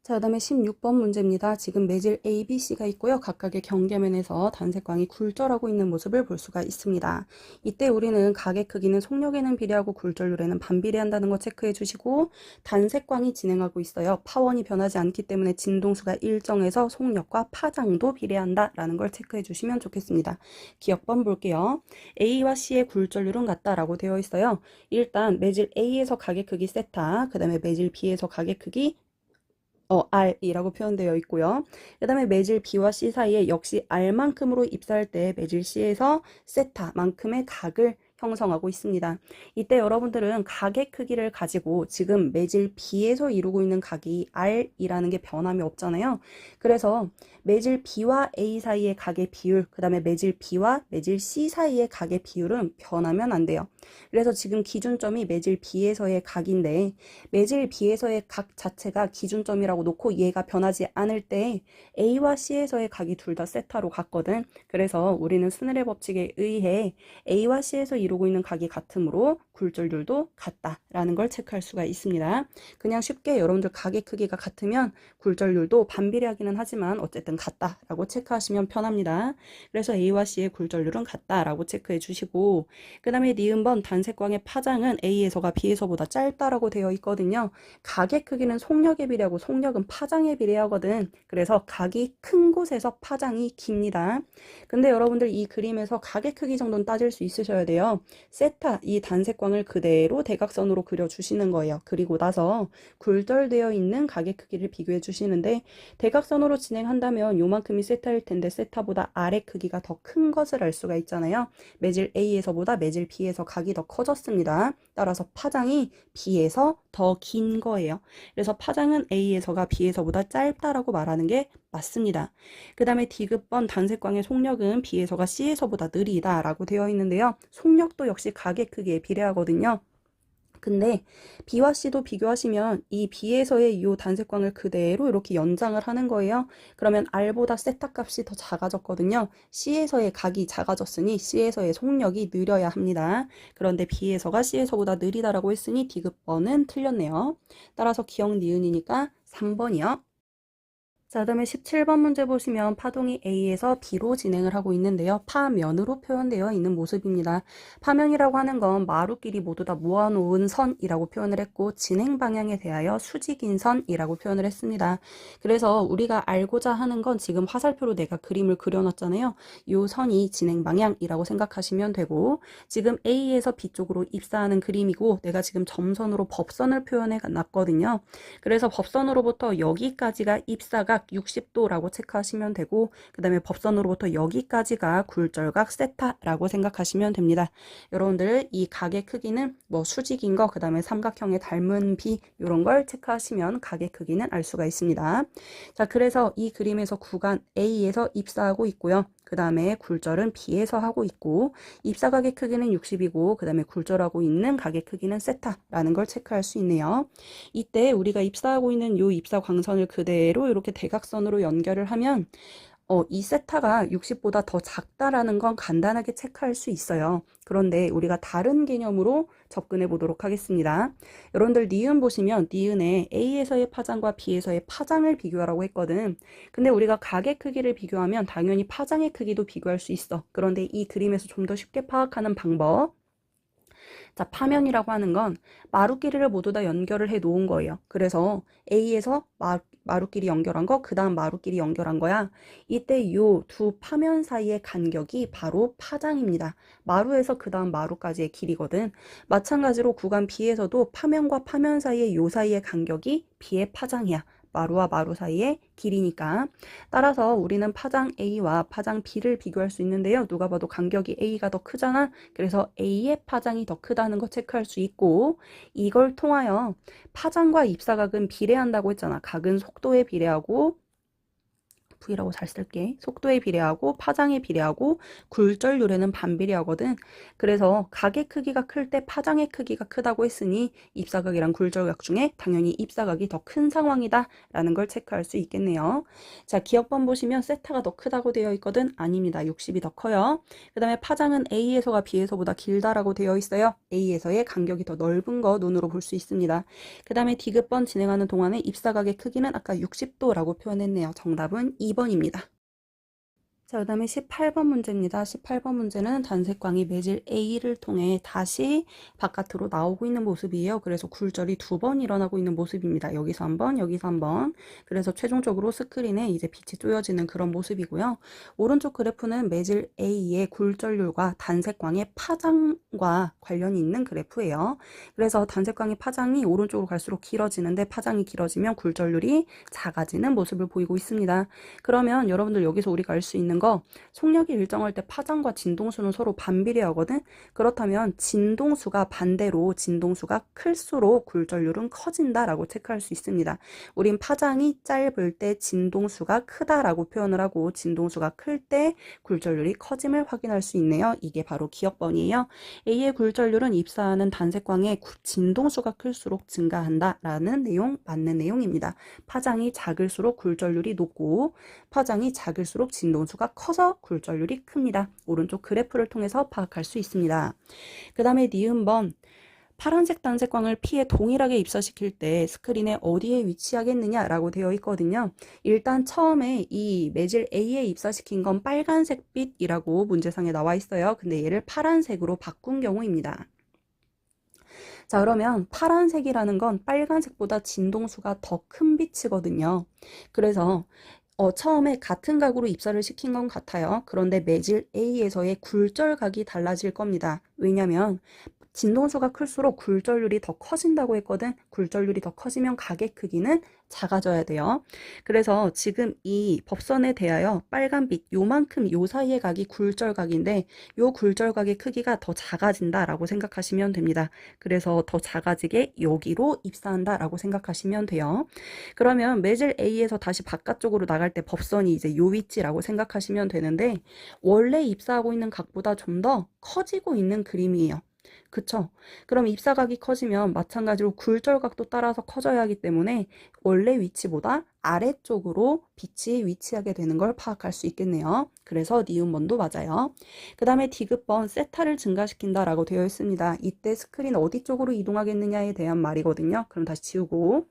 자, 그 다음에 16번 문제입니다. 지금 매질 A, B, C가 있고요. 각각의 경계면에서 단색광이 굴절하고 있는 모습을 볼 수가 있습니다. 이때 우리는 각의 크기는 속력에는 비례하고 굴절률에는 반비례한다는 거 체크해 주시고 단색광이 진행하고 있어요. 파원이 변하지 않기 때문에 진동수가 일정해서 속력과 파장도 비례한다라는 걸 체크해 주시면 좋겠습니다. 기억번 볼게요. A와 C의 굴절률은 같다라고 되어 있어요. 일단 매질 A에서 각의 크기 세타, 그 다음에 매질 B에서 각의 크기 R이라고 표현되어 있고요. 그 다음에 매질 B와 C 사이에 역시 R만큼으로 입사할 때 매질 C에서 세타만큼의 각을 형성하고 있습니다. 이때 여러분들은 각의 크기를 가지고 지금 매질 B에서 이루고 있는 각이 R이라는 게 변함이 없잖아요. 그래서 매질 B와 A 사이의 각의 비율, 그 다음에 매질 B와 매질 C 사이의 각의 비율은 변하면 안 돼요. 그래서 지금 기준점이 매질 B에서의 각인데 매질 B에서의 각 자체가 기준점이라고 놓고 얘가 변하지 않을 때 A와 C에서의 각이 둘 다 세타로 같거든. 그래서 우리는 스넬의 법칙에 의해 A와 C에서 이루고 있는 각이 같으므로 굴절률도 같다라는 걸 체크할 수가 있습니다. 그냥 쉽게 여러분들 각의 크기가 같으면 굴절률도 반비례하기는 하지만 어쨌든 같다라고 체크하시면 편합니다. 그래서 A와 C의 굴절률은 같다라고 체크해 주시고 그 다음에 니은번 단색광의 파장은 A에서가 B에서보다 짧다라고 되어 있거든요. 각의 크기는 속력에 비례하고 속력은 파장에 비례하거든. 그래서 각이 큰 곳에서 파장이 깁니다. 근데 여러분들 이 그림에서 각의 크기 정도는 따질 수 있으셔야 돼요. 세타, 이 단색광을 그대로 대각선으로 그려주시는 거예요. 그리고 나서 굴절되어 있는 가게 크기를 비교해 주시는데, 대각선으로 진행한다면 요만큼이 세타일 텐데 세타보다 아래 크기가 더 큰 것을 알 수가 있잖아요. 매질 A에서보다 매질 B에서 각이 더 커졌습니다. 따라서 파장이 B에서 더 긴 거예요. 그래서 파장은 A에서가 B에서보다 짧다라고 말하는 게 맞습니다. 그 다음에 D급번 단색광의 속력은 B에서가 C에서보다 느리다라고 되어 있는데요. 속력도 역시 가게 크기에 비례하거든요. 근데 B와 C도 비교하시면 이 B에서의 이 단색광을 그대로 이렇게 연장을 하는 거예요. 그러면 R보다 세타 값이 더 작아졌거든요. C에서의 각이 작아졌으니 C에서의 속력이 느려야 합니다. 그런데 B에서가 C에서보다 느리다라고 했으니 D급번은 틀렸네요. 따라서 기억 니은이니까 3번이요. 자, 다음에 17번 문제 보시면 파동이 A에서 B로 진행을 하고 있는데요. 파면으로 표현되어 있는 모습입니다. 파면이라고 하는 건 마루끼리 모두 다 모아놓은 선이라고 표현을 했고, 진행 방향에 대하여 수직인 선이라고 표현을 했습니다. 그래서 우리가 알고자 하는 건 지금 화살표로 내가 그림을 그려놨잖아요. 이 선이 진행 방향이라고 생각하시면 되고, 지금 A에서 B 쪽으로 입사하는 그림이고, 내가 지금 점선으로 법선을 표현해 놨거든요. 그래서 법선으로부터 여기까지가 입사각 60도라고 체크하시면 되고, 그 다음에 법선으로부터 여기까지가 굴절각 세타라고 생각하시면 됩니다. 여러분들 이 각의 크기는 뭐 수직인 거, 그 다음에 삼각형의 닮은 비 이런 걸 체크하시면 각의 크기는 알 수가 있습니다. 자, 그래서 이 그림에서 구간 A에서 입사하고 있고요. 그 다음에 굴절은 B에서 하고 있고, 입사각의 크기는 60이고 그 다음에 굴절하고 있는 각의 크기는 세타라는 걸 체크할 수 있네요. 이때 우리가 입사하고 있는 요 입사 광선을 그대로 이렇게 대각선으로 연결을 하면 이 세타가 60보다 더 작다라는 건 간단하게 체크할 수 있어요. 그런데 우리가 다른 개념으로 접근해 보도록 하겠습니다. 여러분들 니은 보시면 니은에 A에서의 파장과 B에서의 파장을 비교하라고 했거든. 근데 우리가 각의 크기를 비교하면 당연히 파장의 크기도 비교할 수 있어. 그런데 이 그림에서 좀 더 쉽게 파악하는 방법. 자, 파면이라고 하는 건 마루끼리를 모두 다 연결을 해 놓은 거예요. 그래서 A에서 마루끼리 연결한 거, 그 다음 마루끼리 연결한 거야. 이때 요 두 파면 사이의 간격이 바로 파장입니다. 마루에서 그 다음 마루까지의 길이거든. 마찬가지로 구간 B에서도 파면과 파면 사이의 요 사이의 간격이 B의 파장이야. 마루와 마루 사이의 길이니까. 따라서 우리는 파장 A와 파장 B를 비교할 수 있는데요. 누가 봐도 간격이 A가 더 크잖아. 그래서 A의 파장이 더 크다는 거 체크할 수 있고, 이걸 통하여 파장과 입사각은 비례한다고 했잖아. 각은 속도에 비례하고, V라고 잘 쓸게. 속도에 비례하고 파장에 비례하고 굴절률에는 반비례하거든. 그래서 각의 크기가 클 때 파장의 크기가 크다고 했으니 입사각이랑 굴절각 중에 당연히 입사각이 더 큰 상황이다 라는 걸 체크할 수 있겠네요. 자, 기억번 보시면 세타가 더 크다고 되어 있거든. 아닙니다. 60이 더 커요. 그 다음에 파장은 A에서가 B에서보다 길다라고 되어 있어요. A에서의 간격이 더 넓은 거 눈으로 볼 수 있습니다. 그 다음에 D급번 진행하는 동안에 입사각의 크기는 아까 60도라고 표현했네요. 정답은 2번입니다. 자, 그 다음에 18번 문제입니다. 18번 문제는 단색광이 매질 A를 통해 다시 바깥으로 나오고 있는 모습이에요. 그래서 굴절이 두 번 일어나고 있는 모습입니다. 여기서 한 번, 여기서 한 번. 그래서 최종적으로 스크린에 이제 빛이 쪼여지는 그런 모습이고요. 오른쪽 그래프는 매질 A의 굴절률과 단색광의 파장과 관련이 있는 그래프예요. 그래서 단색광의 파장이 오른쪽으로 갈수록 길어지는데 파장이 길어지면 굴절률이 작아지는 모습을 보이고 있습니다. 그러면 여러분들 여기서 우리가 알 수 있는 거, 속력이 일정할 때 파장과 진동수는 서로 반비례하거든. 그렇다면 진동수가 반대로 진동수가 클수록 굴절률은 커진다라고 체크할 수 있습니다. 우린 파장이 짧을 때 진동수가 크다라고 표현을 하고 진동수가 클 때 굴절률이 커짐을 확인할 수 있네요. 이게 바로 기억번이에요. A의 굴절률은 입사하는 단색광의 진동수가 클수록 증가한다라는 내용, 맞는 내용입니다. 파장이 작을수록 굴절률이 높고 파장이 작을수록 진동수가 커서 굴절률이 큽니다. 오른쪽 그래프를 통해서 파악할 수 있습니다. 그 다음에 니은번, 파란색 단색광을 P에 동일하게 입사시킬 때 스크린에 어디에 위치하겠느냐라고 되어 있거든요. 일단 처음에 이 매질 A에 입사시킨 건 빨간색 빛이라고 문제상에 나와 있어요. 근데 얘를 파란색으로 바꾼 경우입니다. 자, 그러면 파란색이라는 건 빨간색보다 진동수가 더 큰 빛이거든요. 그래서 처음에 같은 각으로 입사를 시킨 건 같아요. 그런데 매질 A에서의 굴절각이 달라질 겁니다. 왜냐면 진동수가 클수록 굴절률이 더 커진다고 했거든. 굴절률이 더 커지면 각의 크기는 작아져야 돼요. 그래서 지금 이 법선에 대하여 빨간빛 요만큼 요 사이의 각이 굴절각인데 요 굴절각의 크기가 더 작아진다라고 생각하시면 됩니다. 그래서 더 작아지게 여기로 입사한다라고 생각하시면 돼요. 그러면 매질 A에서 다시 바깥쪽으로 나갈 때 법선이 이제 요 위치라고 생각하시면 되는데 원래 입사하고 있는 각보다 좀 더 커지고 있는 그림이에요. 그쵸? 그럼 입사각이 커지면 마찬가지로 굴절각도 따라서 커져야 하기 때문에 원래 위치보다 아래쪽으로 빛이 위치하게 되는 걸 파악할 수 있겠네요. 그래서 니은번도 맞아요. 그 다음에 디귿번 세타를 증가시킨다라고 되어 있습니다. 이때 스크린 어디 쪽으로 이동하겠느냐에 대한 말이거든요. 그럼 다시 지우고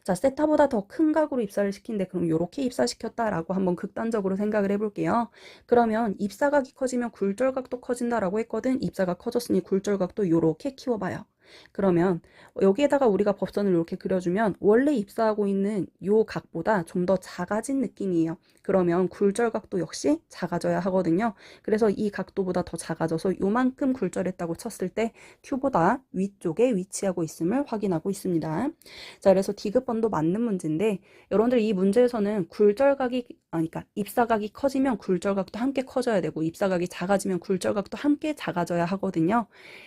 자, 세타보다 더 큰 각으로 입사를 시킨데 그럼 이렇게 입사시켰다라고 한번 극단적으로 생각을 해볼게요. 그러면 입사각이 커지면 굴절각도 커진다라고 했거든. 입사가 커졌으니 굴절각도 이렇게 키워봐요. 그러면 여기에다가 우리가 법선을 이렇게 그려주면 원래 입사하고 있는 요 각보다 좀 더 작아진 느낌이에요. 그러면 굴절각도 역시 작아져야 하거든요. 그래서 이 각도보다 더 작아져서 요만큼 굴절했다고 쳤을 때 Q보다 위쪽에 위치하고 있음을 확인하고 있습니다. 자, 그래서 디귿번도 맞는 문제인데 여러분들 이 문제에서는 그러니까 입사각이 커지면 굴절각도 함께 커져야 되고 입사각이 작아지면 굴절각도 함께 작아져야 하거든요.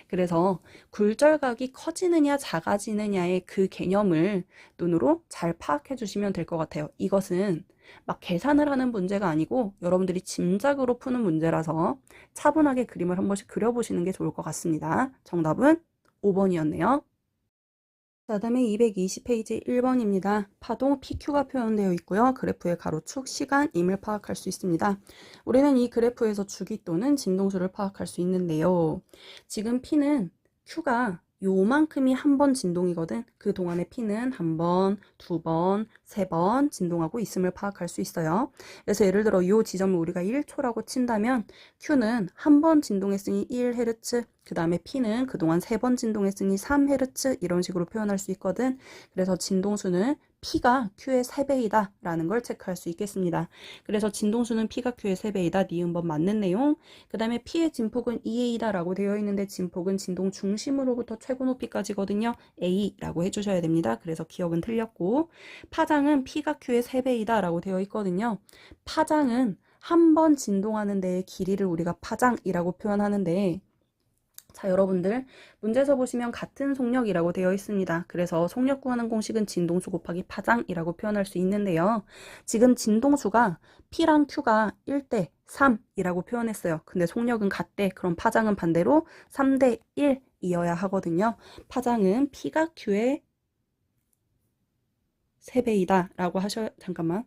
그래서 굴절각이 커지느냐 작아지느냐의 그 개념을 눈으로 잘 파악해 주시면 될 것 같아요. 이것은 막 계산을 하는 문제가 아니고 여러분들이 짐작으로 푸는 문제라서 차분하게 그림을 한 번씩 그려보시는 게 좋을 것 같습니다. 정답은 5번이었네요. 자, 다음에 220페이지 1번입니다. 파동 PQ가 표현되어 있고요. 그래프의 가로축 시간임을 파악할 수 있습니다. 우리는 이 그래프에서 주기 또는 진동수를 파악할 수 있는데요. 지금 P는 Q가 요만큼이 한 번 진동이거든. 그 동안에 P는 한 번, 두 번, 세 번 진동하고 있음을 파악할 수 있어요. 그래서 예를 들어 요 지점을 우리가 1초라고 친다면 Q는 한 번 진동했으니 1Hz, 그 다음에 P는 그동안 세 번 진동했으니 3Hz 이런 식으로 표현할 수 있거든. 그래서 진동수는 P가 Q의 3배이다 라는 걸 체크할 수 있겠습니다. 그래서 진동수는 P가 Q의 3배이다. 니은번 맞는 내용. 그 다음에 P의 진폭은 2A다 라고 되어 있는데 진폭은 진동 중심으로부터 최고 높이까지거든요. A라고 해주셔야 됩니다. 그래서 기억은 틀렸고 파장은 P가 Q의 3배이다 라고 되어 있거든요. 파장은 한 번 진동하는 데의 길이를 우리가 파장이라고 표현하는데 자, 여러분들 문제에서 보시면 같은 속력이라고 되어 있습니다. 그래서 속력 구하는 공식은 진동수 곱하기 파장이라고 표현할 수 있는데요. 지금 진동수가 P랑 Q가 1대 3이라고 표현했어요. 근데 속력은 같대. 그럼 파장은 반대로 3대 1이어야 하거든요. 파장은 P가 Q의 3배이다 라고 잠깐만.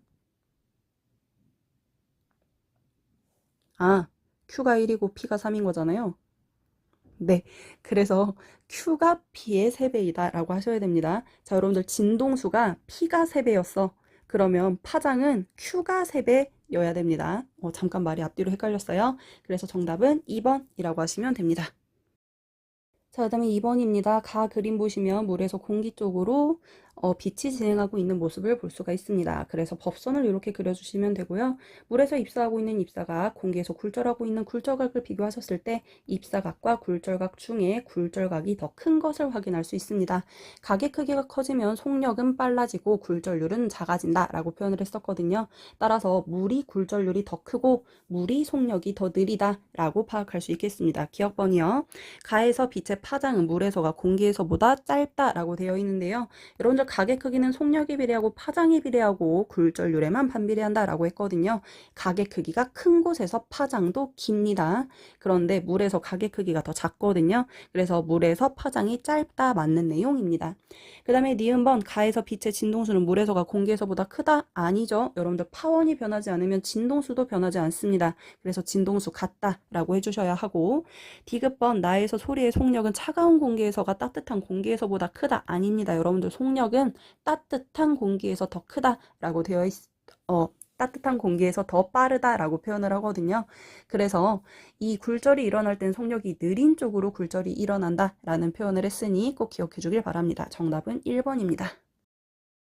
Q가 1이고 P가 3인 거잖아요. 네, 그래서 Q가 P의 3배이다 라고 하셔야 됩니다. 자, 여러분들 진동수가 P가 3배였어. 그러면 파장은 Q가 3배여야 됩니다. 잠깐 말이 앞뒤로 헷갈렸어요. 그래서 정답은 2번이라고 하시면 됩니다. 자, 그다음에 2번입니다. 가 그림 보시면 물에서 공기 쪽으로 빛이 진행하고 있는 모습을 볼 수가 있습니다. 그래서 법선을 이렇게 그려주시면 되고요. 물에서 입사하고 있는 입사각, 공기에서 굴절하고 있는 굴절각을 비교하셨을 때 입사각과 굴절각 중에 굴절각이 더 큰 것을 확인할 수 있습니다. 각의 크기가 커지면 속력은 빨라지고 굴절률은 작아진다 라고 표현을 했었거든요. 따라서 물이 굴절률이 더 크고 물이 속력이 더 느리다 라고 파악할 수 있겠습니다. 기억번이요. 가에서 빛의 파장은 물에서가 공기에서보다 짧다라고 되어 있는데요. 여러분들 각의 크기는 속력이 비례하고 파장이 비례하고 굴절률에만 반비례한다라고 했거든요. 각의 크기가 큰 곳에서 파장도 깁니다. 그런데 물에서 각의 크기가 더 작거든요. 그래서 물에서 파장이 짧다 맞는 내용입니다. 그 다음에 니은번 가에서 빛의 진동수는 물에서가 공기에서보다 크다? 아니죠. 여러분들 파원이 변하지 않으면 진동수도 변하지 않습니다. 그래서 진동수 같다라고 해주셔야 하고 디귿번 나에서 소리의 속력은 차가운 공기에서가 따뜻한 공기에서보다 크다? 아닙니다. 여러분들 속력은 따뜻한 공기에서 더 크다라고 되어 따뜻한 공기에서 더 빠르다라고 표현을 하거든요. 그래서 이 굴절이 일어날 땐 속력이 느린 쪽으로 굴절이 일어난다라는 표현을 했으니 꼭 기억해 주길 바랍니다. 정답은 1번입니다.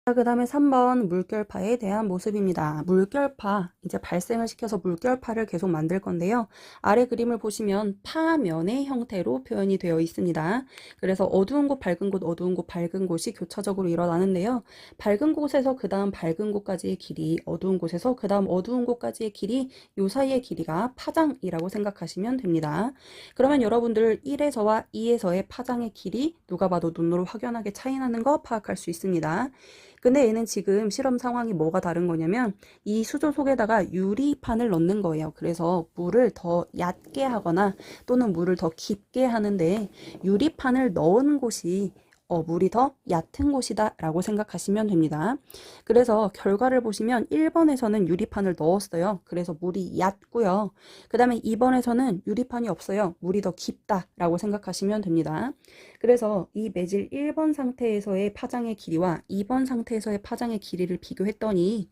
자, 그 다음에 3번 물결파에 대한 모습입니다. 물결파, 이제 발생을 시켜서 물결파를 계속 만들 건데요. 아래 그림을 보시면 파면의 형태로 표현이 되어 있습니다. 그래서 어두운 곳, 밝은 곳, 어두운 곳, 밝은 곳이 교차적으로 일어나는데요. 밝은 곳에서 그 다음 밝은 곳까지의 길이, 어두운 곳에서 그 다음 어두운 곳까지의 길이, 요 사이의 길이가 파장이라고 생각하시면 됩니다. 그러면 여러분들 1에서와 2에서의 파장의 길이 누가 봐도 눈으로 확연하게 차이 나는 거 파악할 수 있습니다. 근데 얘는 지금 실험 상황이 뭐가 다른 거냐면 이 수조 속에다가 유리판을 넣는 거예요. 그래서 물을 더 얕게 하거나 또는 물을 더 깊게 하는데 유리판을 넣은 곳이 물이 더 얕은 곳이다 라고 생각하시면 됩니다. 그래서 결과를 보시면 1번에서는 유리판을 넣었어요. 그래서 물이 얕고요. 그 다음에 2번에서는 유리판이 없어요. 물이 더 깊다 라고 생각하시면 됩니다. 그래서 이 매질 1번 상태에서의 파장의 길이와 2번 상태에서의 파장의 길이를 비교했더니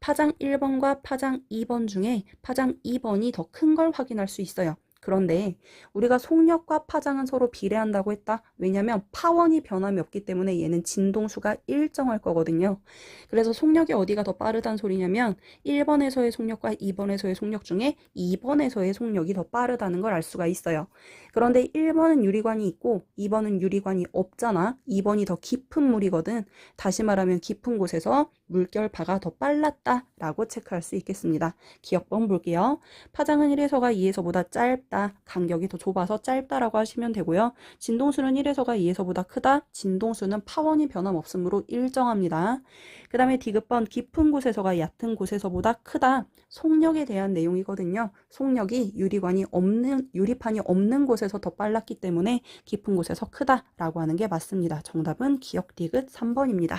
파장 1번과 파장 2번 중에 파장 2번이 더 큰 걸 확인할 수 있어요. 그런데 우리가 속력과 파장은 서로 비례한다고 했다. 왜냐하면 파원이 변함이 없기 때문에 얘는 진동수가 일정할 거거든요. 그래서 속력이 어디가 더 빠르다는 소리냐면 1번에서의 속력과 2번에서의 속력 중에 2번에서의 속력이 더 빠르다는 걸 알 수가 있어요. 그런데 1번은 유리관이 있고 2번은 유리관이 없잖아. 2번이 더 깊은 물이거든. 다시 말하면 깊은 곳에서 물결파가 더 빨랐다라고 체크할 수 있겠습니다. 기억번 볼게요. 파장은 1에서가 2에서보다 짧다. 간격이 더 좁아서 짧다라고 하시면 되고요. 진동수는 1에서가 2에서보다 크다. 진동수는 파원이 변함없으므로 일정합니다. 그 다음에 디귿번 깊은 곳에서가 얕은 곳에서보다 크다. 속력에 대한 내용이거든요. 속력이 유리판이 없는 곳에서 더 빨랐기 때문에 깊은 곳에서 크다라고 하는 게 맞습니다. 정답은 기억 디귿 3번입니다.